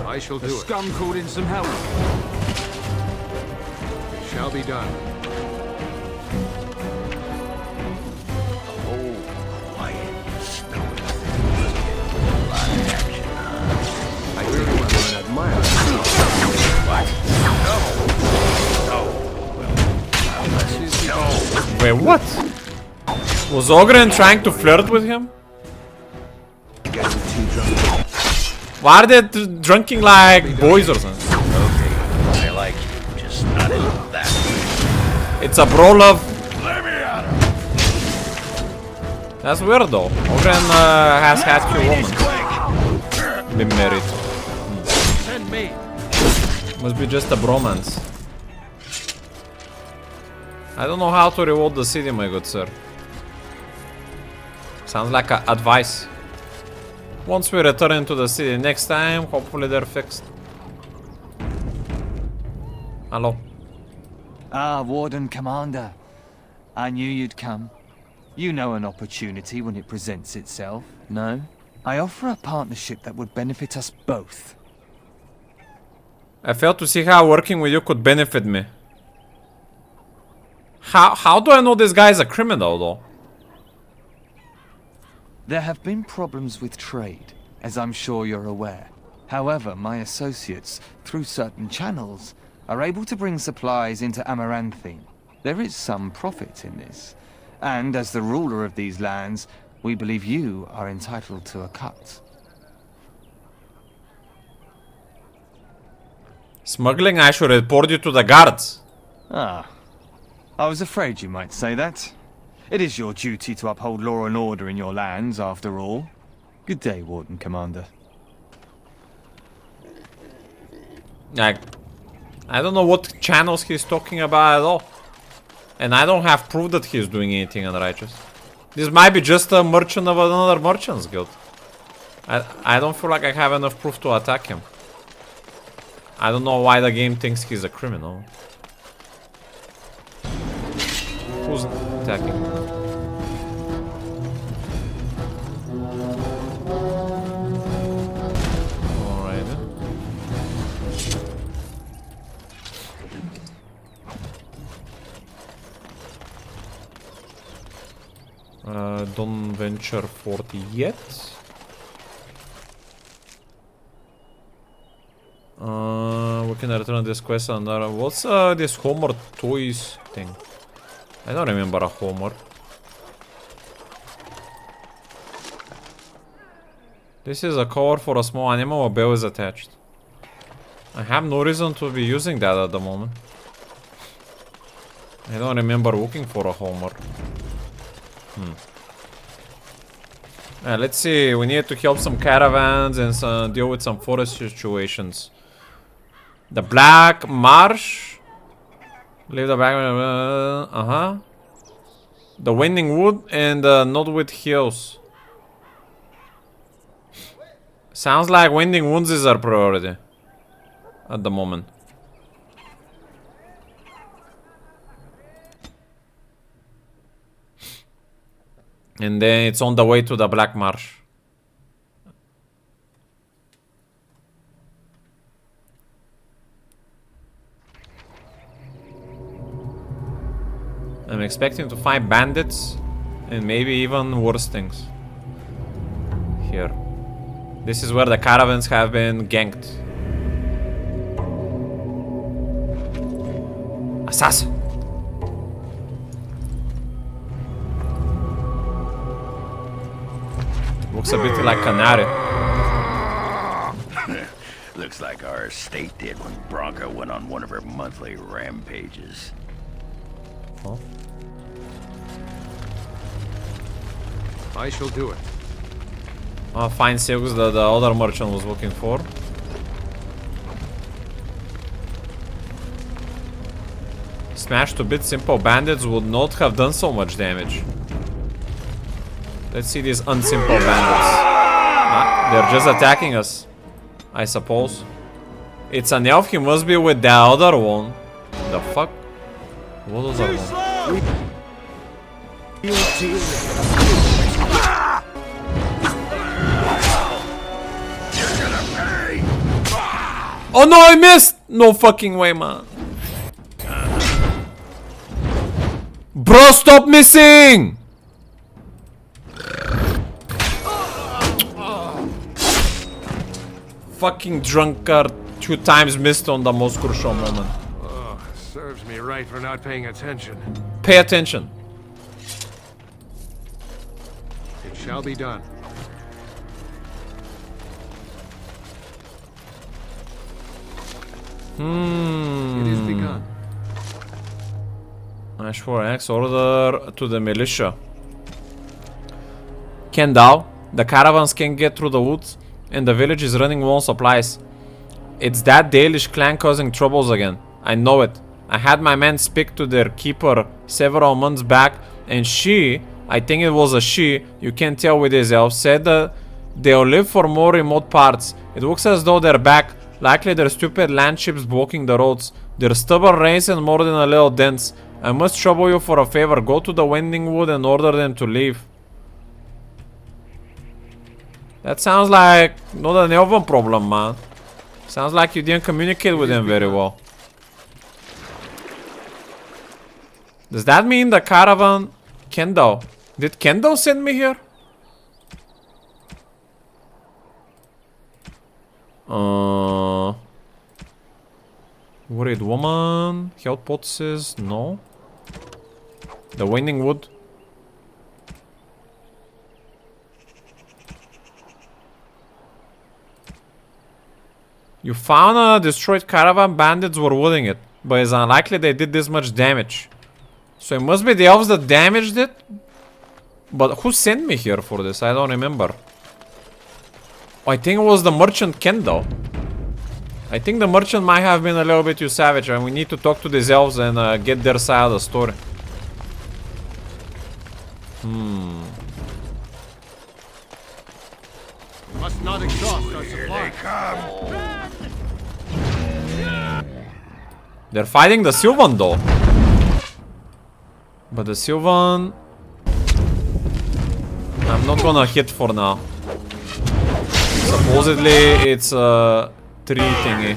I shall do it. Scum called in some help. It shall be done. I really want to admire. No. Wait, what? Was Ogren trying to flirt with him? Why are they drinking like boys or something? Okay, I like you, just not in that. It's a bro love. Let me out of That's weird though. Ogren has had two women. Been married. Send me. Must be just a bromance. I don't know how to reward the city, my good sir. Sounds like a advice. Once we return to the city next time, hopefully they're fixed. Hello. Ah, Warden Commander. I knew you'd come. You know an opportunity when it presents itself, no? I offer a partnership that would benefit us both. I failed to see how working with you could benefit me. How do I know this guy is a criminal, though? There have been problems with trade, as I'm sure you're aware. However, my associates, through certain channels, are able to bring supplies into Amaranthine. There is some profit in this. And as the ruler of these lands, we believe you are entitled to a cut. Smuggling, I should report you to the guards. Ah, I was afraid you might say that. It is your duty to uphold law and order in your lands, after all. Good day, Warden Commander. I don't know what channels he's talking about at all. And I don't have proof that he's doing anything unrighteous. This might be just a merchant of another merchant's guild. I don't feel like I have enough proof to attack him. I don't know why the game thinks he's a criminal. Who's attacking? Alright. Don't venture 40 yet. We can return this quest and what's this Homer Toys thing? I don't remember a Homer. This is a cover for a small animal, a bell is attached. I have no reason to be using that at the moment. I don't remember looking for a Homer. Let's see, we need to help some caravans and deal with some forest situations. The Black Marsh. Leave the back. The Wending Wood and the Notwood Hills. Sounds like Wending Woods is our priority at the moment. And then it's on the way to the Black Marsh. I'm expecting to find bandits and maybe even worse things here. This is where the caravans have been ganked. Assassin! Looks a bit like Canary. Looks like our estate did when Bronca went on one of her monthly rampages. Huh? I shall do it. Fine silks that the other merchant was looking for. Smashed to bits, simple bandits would not have done so much damage. Let's see these unsimple bandits. They're just attacking us, I suppose. It's an elf, he must be with the other one. The fuck? What was that one? Oh no, I missed! No fucking way, man. Bro, stop missing! Fucking drunkard 2 times missed on the most crucial moment. Oh, serves me right for not paying attention. Pay attention. It shall be done. It is begun. Ash for X order to the militia. Kendall, the caravans can get through the woods and the village is running low on supplies. It's that Dalish clan causing troubles again. I know it. I had my men speak to their keeper several months back and she, I think it was a she, you can't tell with these elves, said that they'll live for more remote parts. It looks as though they're back. Likely their stupid land ships blocking the roads. They're stubborn race and more than a little dense. I must trouble you for a favor. Go to the Wending Wood and order them to leave. That sounds like not an elven problem, man. Sounds like you didn't communicate with him very well. Does that mean the caravan... Kendo? Did Kendo send me here? Worried woman. Health poultices. No. The Wending wood. You found a destroyed caravan. Bandits were wooding it, but it's unlikely they did this much damage. So it must be the elves that damaged it. But who sent me here for this? I don't remember. I think it was the merchant Kendo. I think the merchant might have been a little bit too savage, and we need to talk to these elves and get their side of the story. Must not exhaust our supply. They're fighting the Sylvan though. But the Sylvan... I'm not gonna hit for now. Supposedly it's a tree thingy.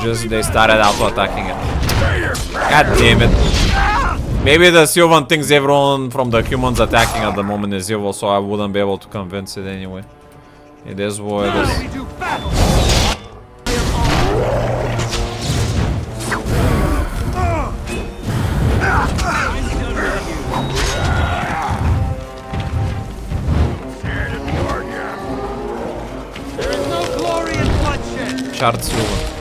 Just they started auto-attacking it. God damn it. Maybe the Sylvan thinks everyone from the humans attacking at the moment is evil, so I wouldn't be able to convince it anyway. It is what it is. Shard Sylvan.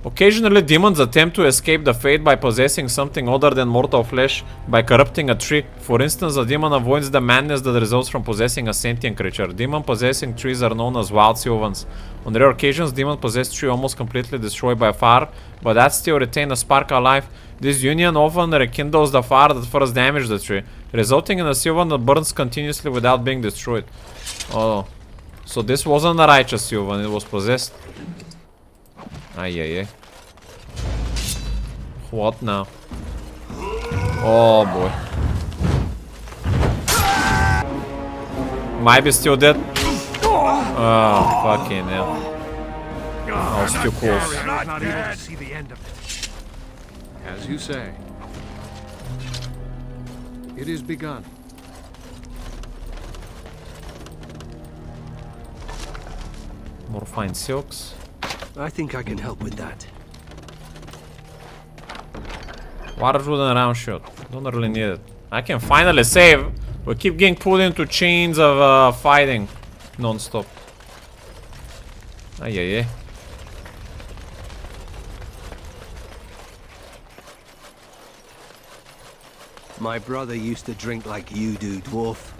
Occasionally, demons attempt to escape the fate by possessing something other than mortal flesh by corrupting a tree. For instance, a demon avoids the madness that results from possessing a sentient creature. Demon-possessing trees are known as wild Sylvans. On rare occasions, demon-possessed tree almost completely destroyed by fire, but that still retain a spark alive. This union often rekindles the fire that first damaged the tree, resulting in a Sylvan that burns continuously without being destroyed. Oh, so this wasn't a righteous Sylvan, it was possessed. Ay. What now? Oh boy. Might be still dead. Oh, fucking hell. I was too close. Not able to see the end of it. As you say. It is begun. More fine silks. I think I can help with that. Water wooden round shot. Don't really need it. I can finally save. We keep getting pulled into chains of fighting non-stop. Ay. My brother used to drink like you do, dwarf.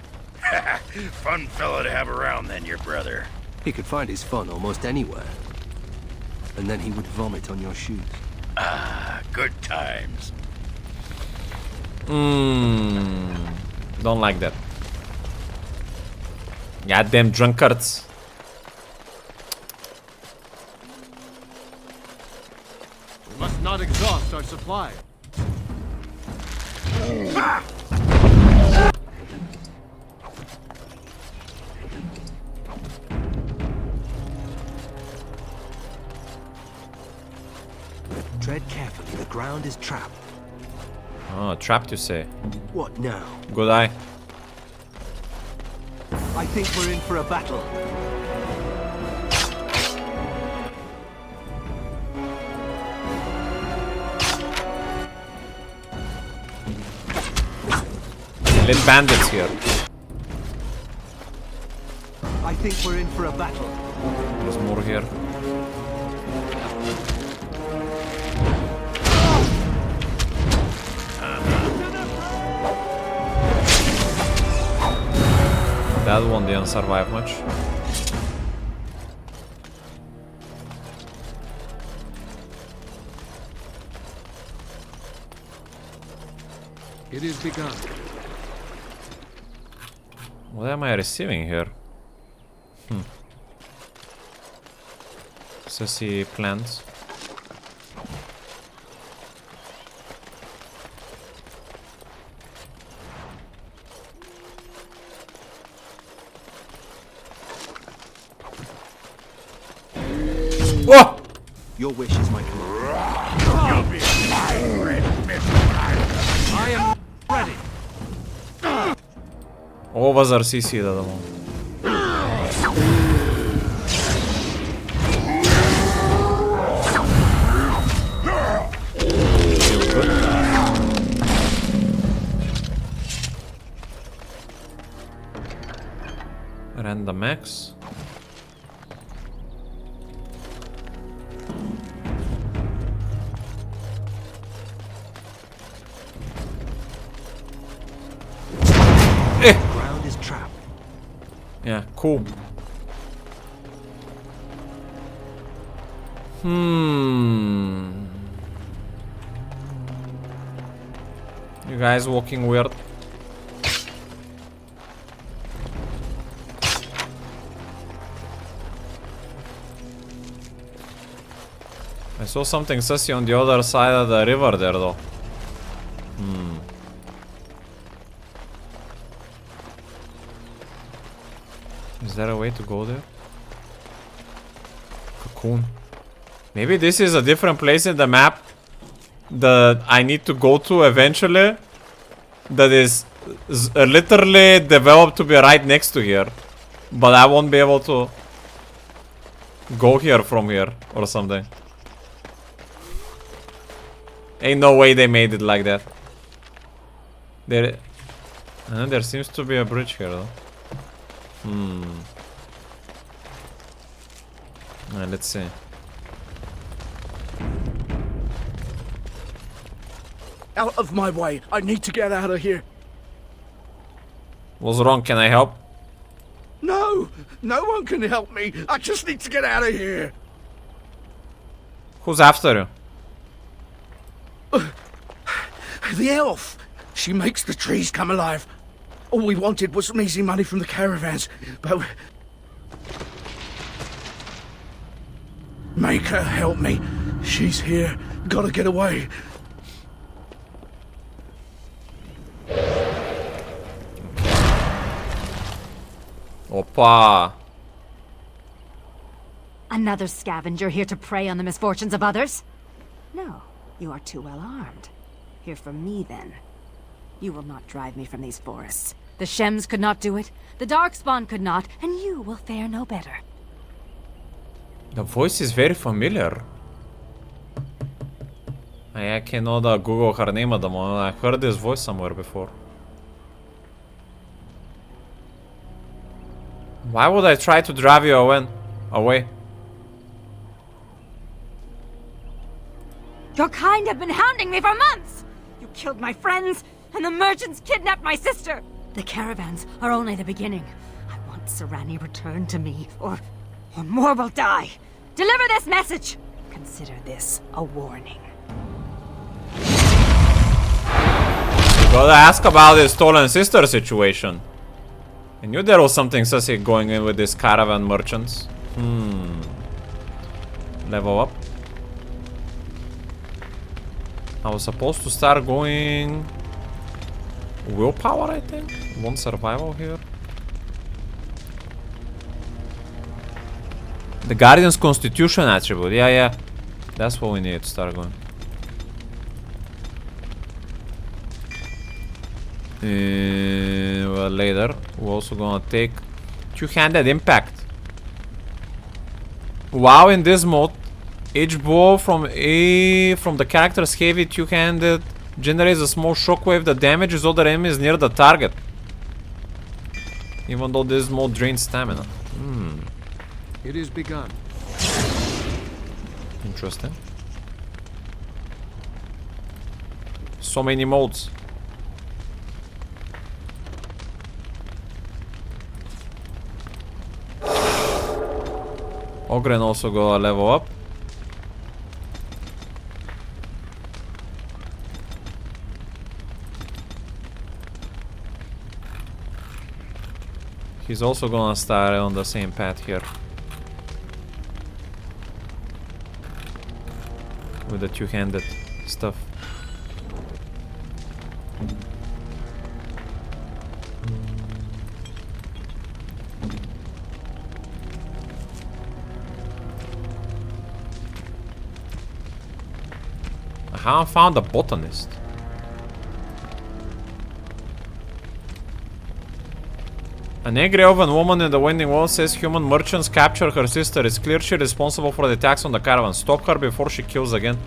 Fun fellow to have around then, your brother. He could find his fun almost anywhere. And then he would vomit on your shoes. Ah, good times. Don't like that. Goddamn drunkards. We must not exhaust our supply. Tread carefully, the ground is trapped. Oh, trapped you say. What now? Good eye. I think we're in for a battle. Lit bandits here. I think we're in for a battle. There's more here. That one didn't survive much. It is begun. What am I receiving here? Sassy plants. Whoa! Your wish is my command. You'll be my red mist when I am ready. Ovo zar CC da damo. Random X. Ground is trapped. Yeah, cool. You guys walking weird. I saw something sussy on the other side of the river there though. Is there a way to go there? Cocoon. Maybe this is a different place in the map that I need to go to eventually. That is literally developed to be right next to here. But I won't be able to go here from here or something. Ain't no way they made it like that. There seems to be a bridge here though. Let's see. Out of my way. I need to get out of here. What's wrong? Can I help? No! No one can help me. I just need to get out of here. Who's after you? The elf. She makes the trees come alive. All we wanted was some easy money from the caravans, but... Make her help me. She's here. Gotta get away. Opa. Another scavenger here to prey on the misfortunes of others? No, you are too well armed. Hear from me, then. You will not drive me from these forests. The Shems could not do it, the Darkspawn could not, and you will fare no better. The voice is very familiar. I cannot Google her name at the moment. I heard this voice somewhere before. Why would I try to drive you away? Your kind have been hounding me for months! You killed my friends, and the merchants kidnapped my sister! The caravans are only the beginning. I want Serani returned to me, or more will die. Deliver this message! Consider this a warning. You gotta ask about this stolen sister situation. I knew there was something sussy going in with these caravan merchants. Level up. I was supposed to start going... willpower, I think? One survival here. The Guardian's Constitution attribute. Yeah. That's what we need to start going. Well, later, we're also gonna take two-handed impact. Wow, in this mode, each blow from the character's heavy two-handed generates a small shockwave that damages other enemies near the target. Even though this mode drains stamina. It is begun. Interesting. So many modes. Ogren also go a level up. He's also gonna start on the same path here. With the two-handed stuff. haven't found a botanist. An angry elven woman in the Wending Wall says human merchants capture her sister. It's clear she's responsible for the attacks on the caravan. Stop her before she kills again.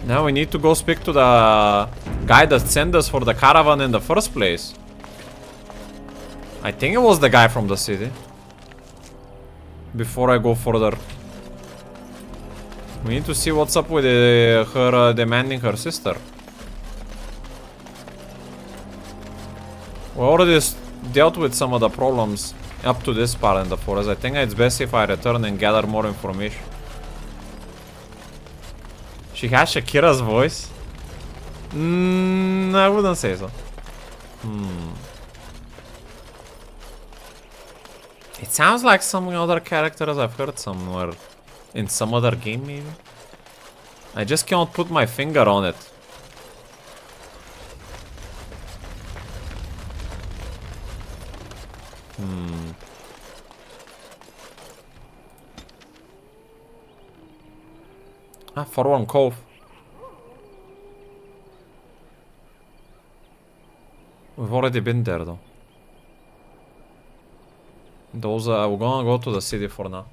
Now we need to go speak to the guy that sent us for the caravan in the first place. I think it was the guy from the city. Before I go further. We need to see what's up with her demanding her sister. We already dealt with some of the problems up to this part in the forest. I think it's best if I return and gather more information. She has Shakira's voice? I wouldn't say so. It sounds like some other characters I've heard somewhere. In some other game, maybe? I just can't put my finger on it. Forlorn Cove. We've already been there, though. Those, we're gonna go to the city for now.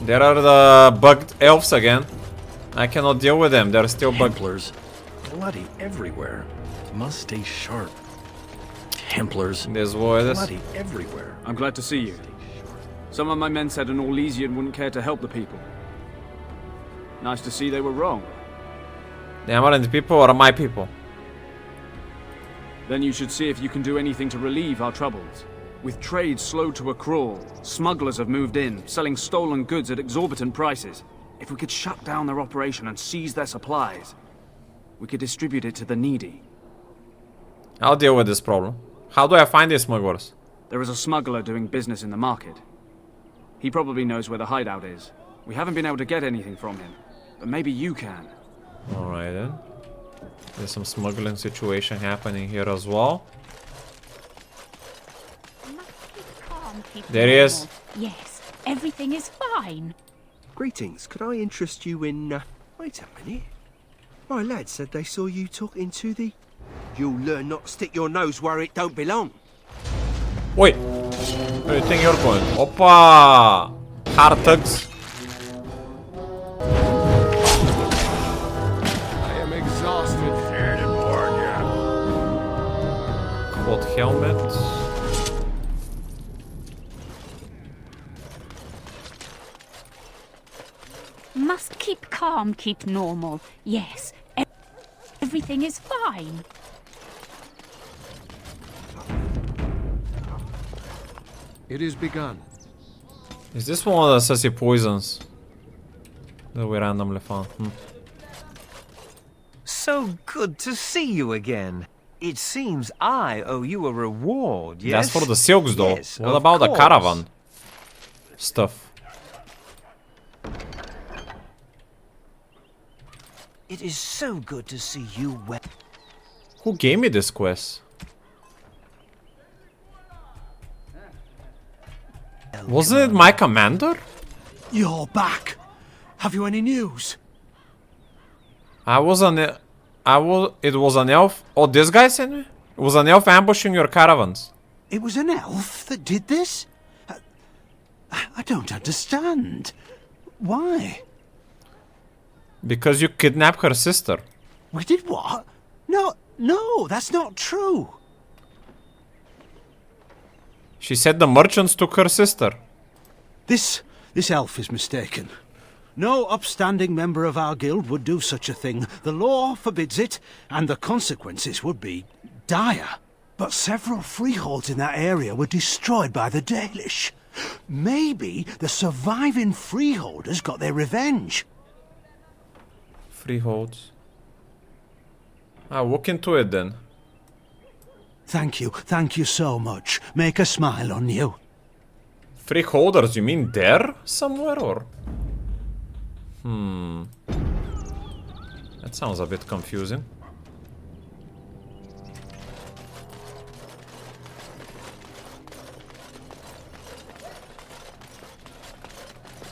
There are the bugged elves again. I cannot deal with them. They're still bugged. Templars, bloody everywhere. Must stay sharp. Templars, bloody everywhere. I'm glad to see you. Some of my men said an Orlesian wouldn't care to help the people. Nice to see they were wrong. The Amarant people are my people. Then you should see if you can do anything to relieve our troubles. With trade slowed to a crawl, smugglers have moved in, selling stolen goods at exorbitant prices. If we could shut down their operation and seize their supplies, we could distribute it to the needy. I'll deal with this problem. How do I find these smugglers? There is a smuggler doing business in the market. He probably knows where the hideout is. We haven't been able to get anything from him, but maybe you can. Alright then. There's some smuggling situation happening here as well. There he is. Yes, everything is fine. Greetings, could I interest you in... Wait a minute. My lad said they saw you talking to the... You'll learn not to stick your nose where it don't belong. Wait. Where do you think you're going? Opa! Hard tugs. I am exhausted. Scared and bored, yeah. Quad helmet. Must keep calm, keep normal. Yes, everything is fine. It is begun. Is this one of the sassy poisons that we randomly found? So good to see you again. It seems I owe you a reward, yes? That's for the silks, though. Yes, what about course. the caravan stuff? It is so good to see you well. Who gave me this quest? Wasn't it my commander? You're back. Have you any news? It was an elf. Oh, this guy sent me? It was an elf ambushing your caravans. It was an elf that did this? I don't understand. Why? Because you kidnapped her sister. We did what? No, that's not true. She said the merchants took her sister. This elf is mistaken. No upstanding member of our guild would do such a thing. The law forbids it, and the consequences would be dire. But several freeholds in that area were destroyed by the Dalish. Maybe the surviving freeholders got their revenge. Freeholds. I'll look into it then. Thank you so much. Make a smile on you. Freeholders, you mean there somewhere or? That sounds a bit confusing.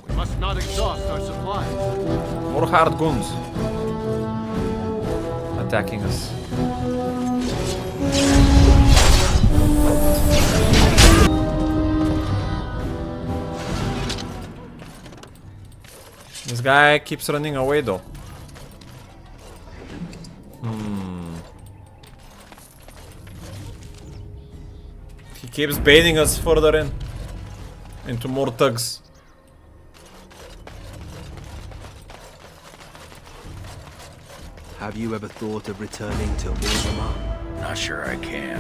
We must not exhaust our supplies. More hard guns attacking us. This guy keeps running away though. He keeps baiting us further in. Into more thugs. Have you ever thought of returning to Orgrimmar? Not sure I can.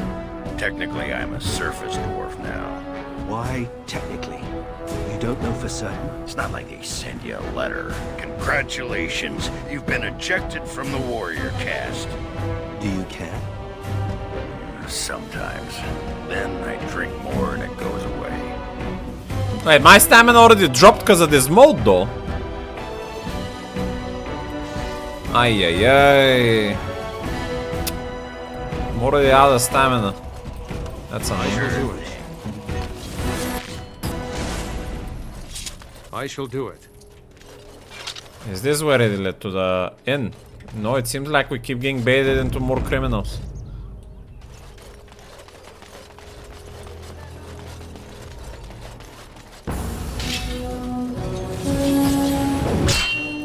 Technically, I'm a surface dwarf now. Why technically? You don't know for certain? It's not like they send you a letter. Congratulations, you've been ejected from the warrior caste. Do you care? Sometimes. Then I drink more and it goes away. Wait, my stamina already dropped because of this mode though. Ay ay ay. I'm already out of stamina. That's annoying. I shall do it. Is this where it led to the inn? No, it seems like we keep getting baited into more criminals.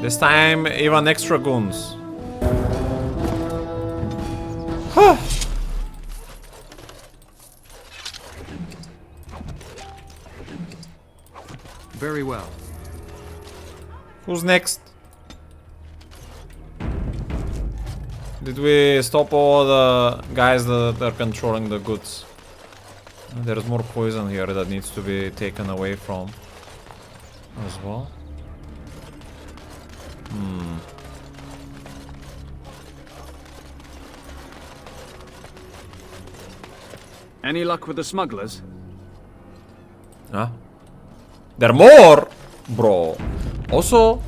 This time, even extra goons. Very well. Who's next? Did we stop all the guys that are controlling the goods? There's more poison here that needs to be taken away from as well. Any luck with the smugglers? Huh? There are more, bro. Also,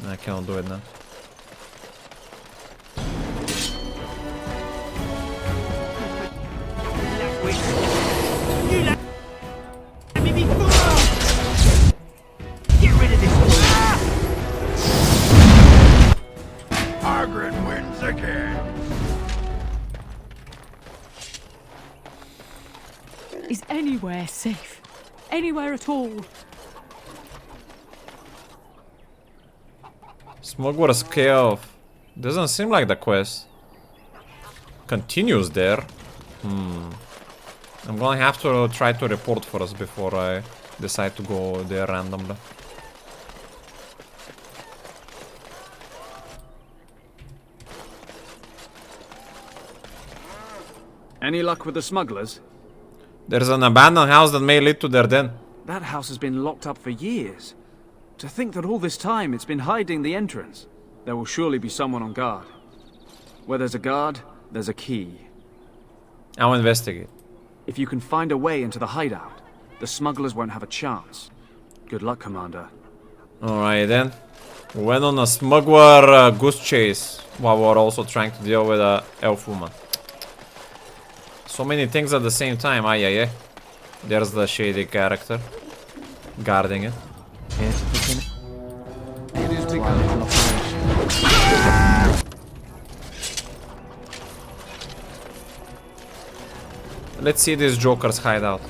I cannot do it now. Get rid of this. Margaret wins again. Is anywhere safe? Anywhere at all? Smuggler's Cave. Doesn't seem like the quest continues there. I'm gonna have to try to report first before I decide to go there randomly. Any luck with the smugglers? There's an abandoned house that may lead to their den. That house has been locked up for years. To think that all this time it's been hiding the entrance. There will surely be someone on guard. Where there's a guard, there's a key. I'll investigate. If you can find a way into the hideout, the smugglers won't have a chance. Good luck, Commander. Alright then. We went on a smuggler goose chase while we were also trying to deal with a elf woman. So many things at the same time. Ay ay ay. There's the shady character guarding it. It is begun an operation. Let's see this Joker's hideout.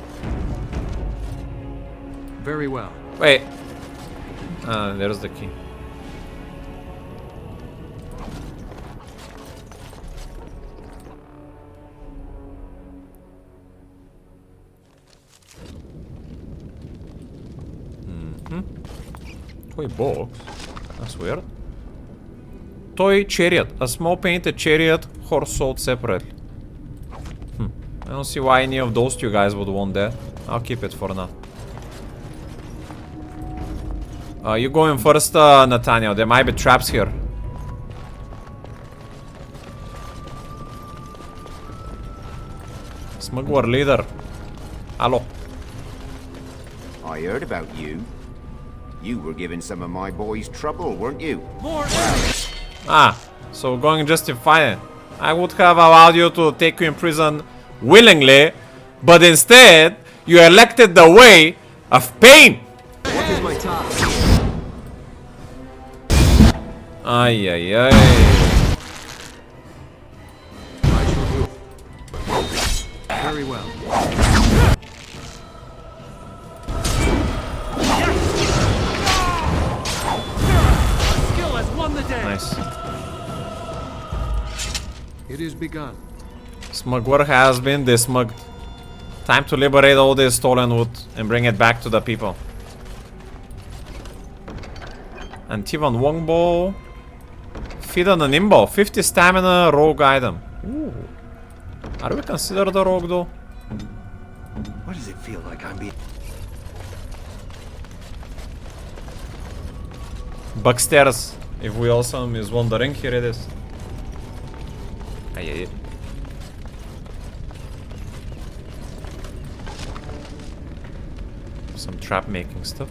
Very well. Wait. There's the key. Toy box? That's weird. Toy chariot. A small painted chariot, horse sold separately. I don't see why any of those two guys would want that. I'll keep it for now. You going first, Nathaniel. There might be traps here. Smuggler leader. Hello. I heard about you. You were giving some of my boys trouble, weren't you? Ah, so going justified. I would have allowed you to take you in prison willingly, but instead you elected the way of pain. What is my task? Ay, ay, ay. Very well. Skill has won the day. Nice. It is begun. Smuggler has been desmugged. Time to liberate all this stolen wood and bring it back to the people. Antivan Wongbo. Feed on a nimble. 50 stamina rogue item. Ooh. Are we considered a rogue though? Why does it feel like I'm being... Bugstairs. If we also is wondering, here it is. Ay, ay, ay. Some trap making stuff.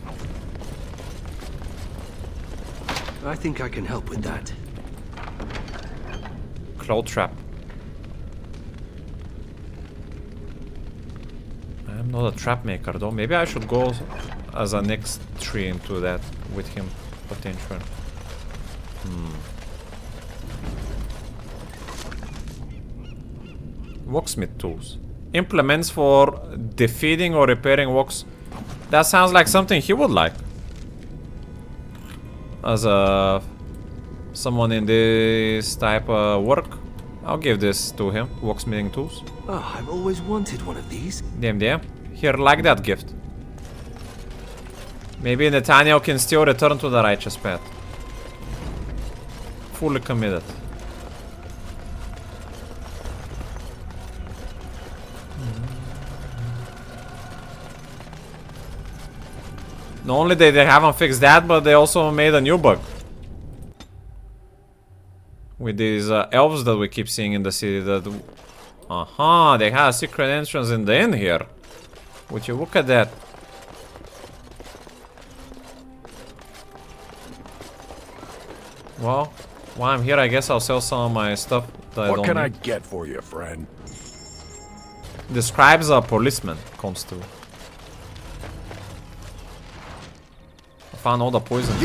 I think I can help with that. Cloud trap. I'm not a trap maker though. Maybe I should go as a next tree into that with him potentially. Locksmith tools. Implements for defeating or repairing locks. That sounds like something he would like. As a someone in this type of work, I'll give this to him. Locksmithing tools. Oh, I've always wanted one of these. Damn, damn. Here, like that gift. Maybe Nathaniel can still return to the righteous path. Fully committed. Not only they haven't fixed that, but they also made a new bug. With these elves that we keep seeing in the city that... Aha, they have a secret entrance in the inn here. Would you look at that? Well, while I'm here, I guess I'll sell some of my stuff that I don't What can I need. get for you, friend? Describes a policeman, constable. I found all the poison.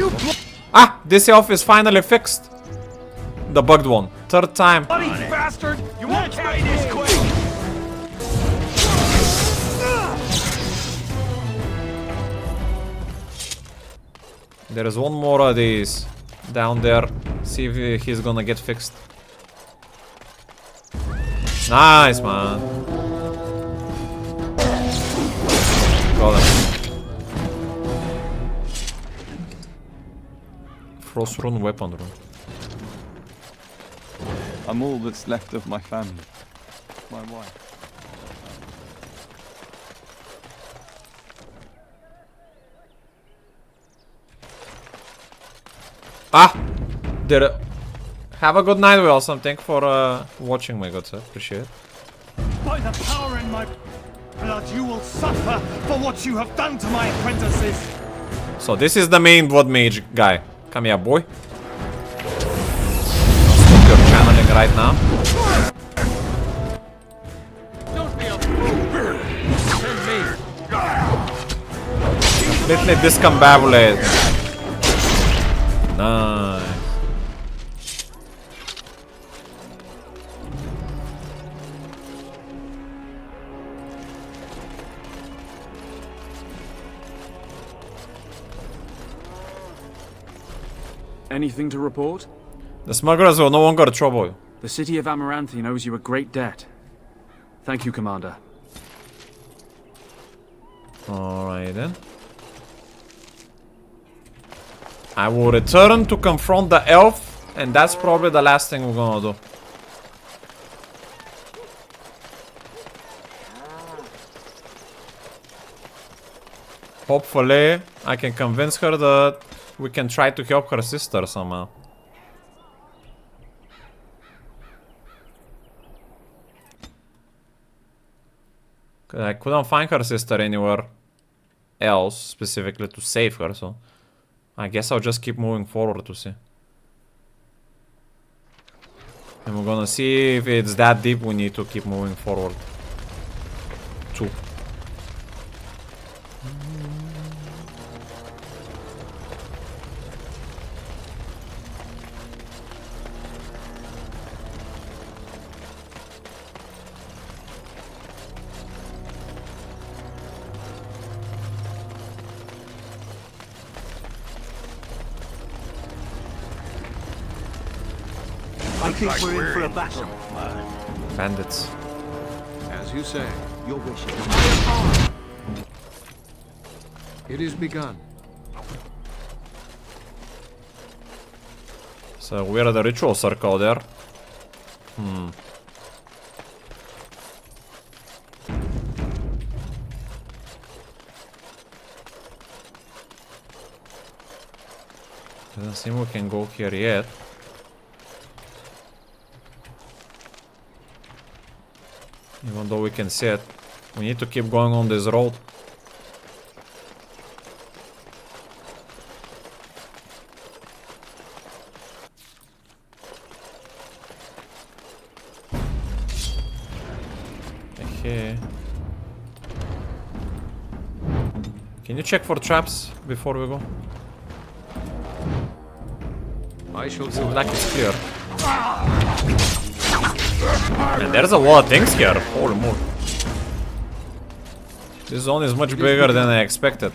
Ah! This elf is finally fixed! The bugged one. Third time. Bloody bastard! You won't catch this quick! There is one more of these down there. See if he's gonna get fixed. Nice, man. Got him. Frost rune, weapon rune. I'm all that's left of my family. My wife. Ah! Did it. Have a good night, Wilson. Thank you for watching, my good sir. Appreciate it. By the power in my blood, you will suffer for what you have done to my apprentices! So this is the main blood mage guy. Come here, boy. I'll stop your channeling right now. Don't be a fool! Send me! Completely discombobulated. Nice. Anything to report? The smugglers will no longer trouble you. The city of Amaranthi owes you a great debt. Thank you, Commander. Alright then. I will return to confront the elf, and that's probably the last thing we're gonna do. Hopefully, I can convince her that we can try to help her sister somehow. I couldn't find her sister anywhere else specifically to save her, so I guess I'll just keep moving forward to see. And we're gonna see if it's that deep we need to keep moving forward to. I think we're in for a battle. Bandits. As you say. Your wish. It is begun. So where are the ritual circle there? Doesn't seem we can go here yet. Even though we can see it, we need to keep going on this road. Okay. Can you check for traps before we go? I shall do Seems like it's clear. And there's a lot of things here. Holy moly. This zone is much bigger than I expected.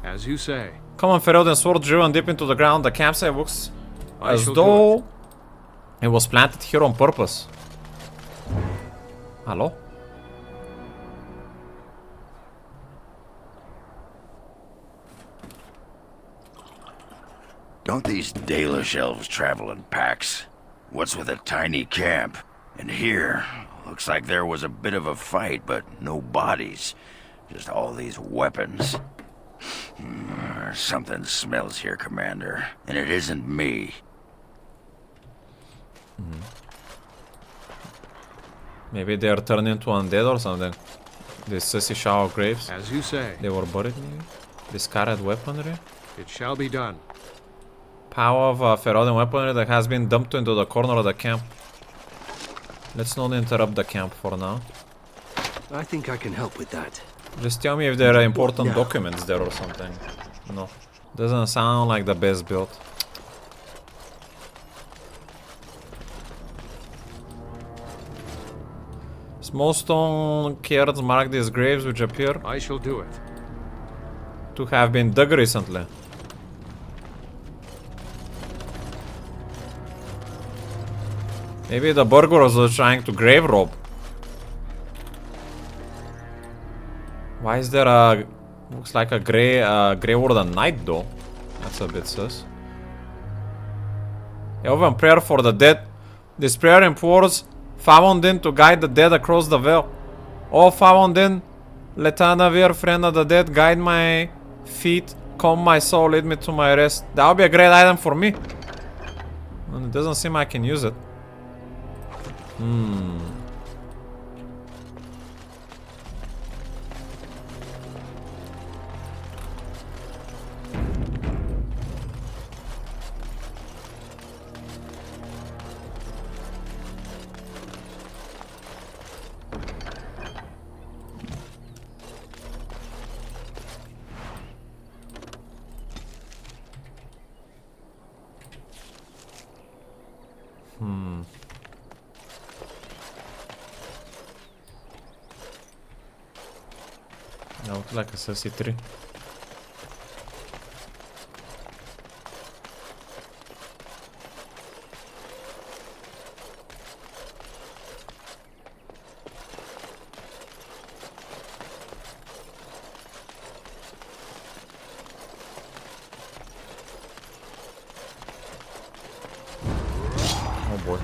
As you say. Common ferrule and sword driven deep into the ground. The campsite looks as though it was planted here on purpose. Hello? Don't these Dalish elves travel in packs? What's with a tiny camp? And here, looks like there was a bit of a fight, but no bodies. Just all these weapons. Something smells here, Commander. And it isn't me. Maybe they are turned into undead or something. These sissy shower graves. As you say. They were buried maybe? Discarded weaponry? It shall be done. Power of Ferodan weaponry that has been dumped into the corner of the camp. Let's not interrupt the camp for now. I think I can help with that. Just tell me if there are important documents there or something. No. Doesn't sound like the best build. Small stone cairns mark these graves which appear I shall do it. to have been dug recently. Maybe the burglars are trying to grave rob. Why is there a... looks like a grey warden knight though? That's a bit sus. Elven prayer for the dead. This prayer implores Favondin to guide the dead across the veil. Oh Favondin, Letanavir, friend of the dead, guide my feet, calm my soul, lead me to my rest. That would be a great item for me. And it doesn't seem I can use it. That looks like a sassy tree. Oh boy.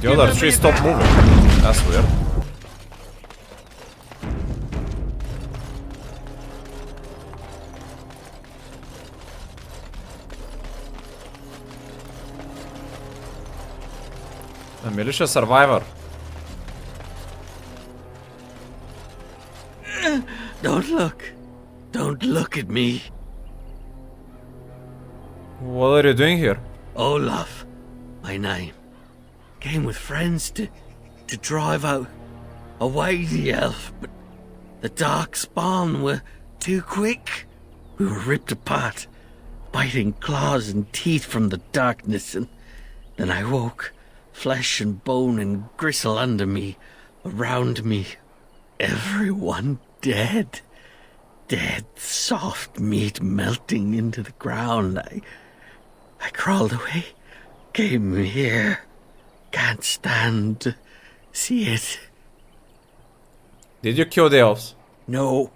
The other tree stopped moving. That's weird. A militia survivor. Don't look. Don't look at me. What are you doing here? Olaf, my name. Came with friends to drive out away the elf, but the dark spawn were too quick. We were ripped apart, biting claws and teeth from the darkness, and then I woke, flesh and bone and gristle under me, around me. Everyone dead. Dead, soft meat melting into the ground. I crawled away, came here. Can't stand to see it. Did you kill the elves? No.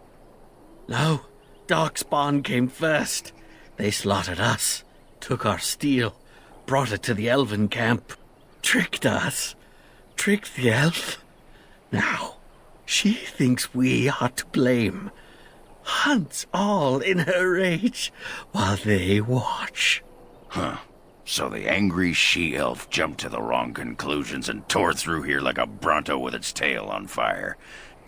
No. Darkspawn came first. They slaughtered us, took our steel, brought it to the elven camp, tricked us, tricked the elf. Now, she thinks we are to blame. Hunts all in her rage while they watch. Huh. So the angry she-elf jumped to the wrong conclusions and tore through here like a Bronto with its tail on fire.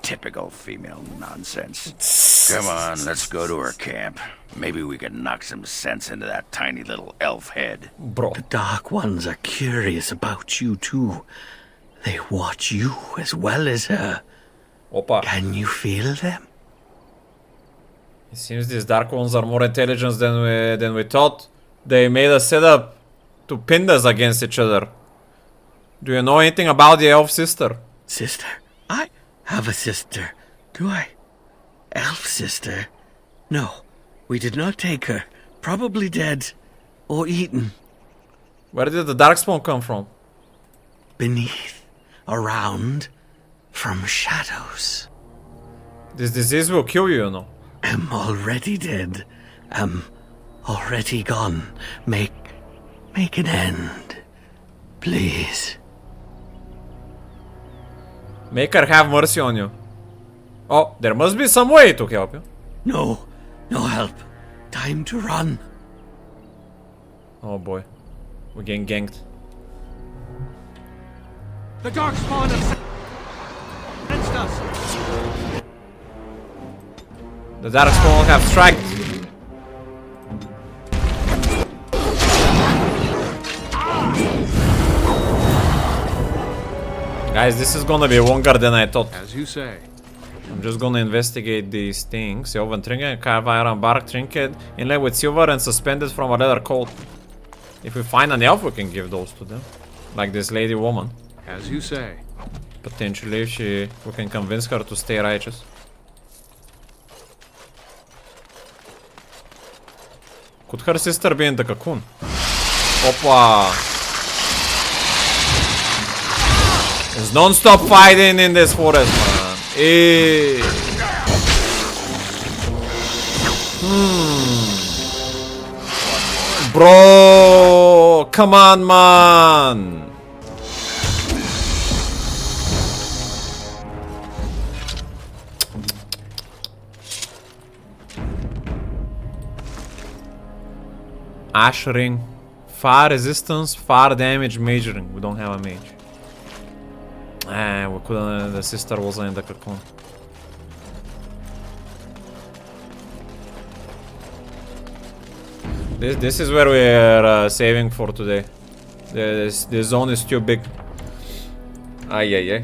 Typical female nonsense. Come on, let's go to her camp. Maybe we can knock some sense into that tiny little elf head. Bro. The Dark Ones are curious about you too. They watch you as well as her. Opa. Can you feel them? It seems these Dark Ones are more intelligent than we thought. They made a setup to pin us against each other. Do you know anything about the elf sister? Sister? I have a sister. Do I? Elf sister? No, we did not take her. Probably dead. Or eaten. Where did the Darkspawn come from? Beneath. Around. From shadows. This disease will kill you, you know. Am already dead. Am already gone. Make an end. Please. Make her have mercy on you. Oh, there must be some way to help you. No help. Time to run. Oh boy. We're getting ganked. The Darkspawn have sensed us. The Darkspawn have struck. Guys, this is gonna be longer than I thought. As you say. I'm just gonna investigate these things. Elven trinket, carved iron bark trinket, inlaid with silver and suspended from a leather coat. If we find an elf, we can give those to them. Like this lady woman. As you say. Potentially, we can convince her to stay righteous. Could her sister be in the cocoon? Opa! There's non-stop fighting in this forest, man. Bro, come on, man. Ash ring. Fire resistance, fire damage, majoring. We don't have a mage. We couldn't. The sister wasn't in the cocoon. This is where we are saving for today. This zone is too big. Ay.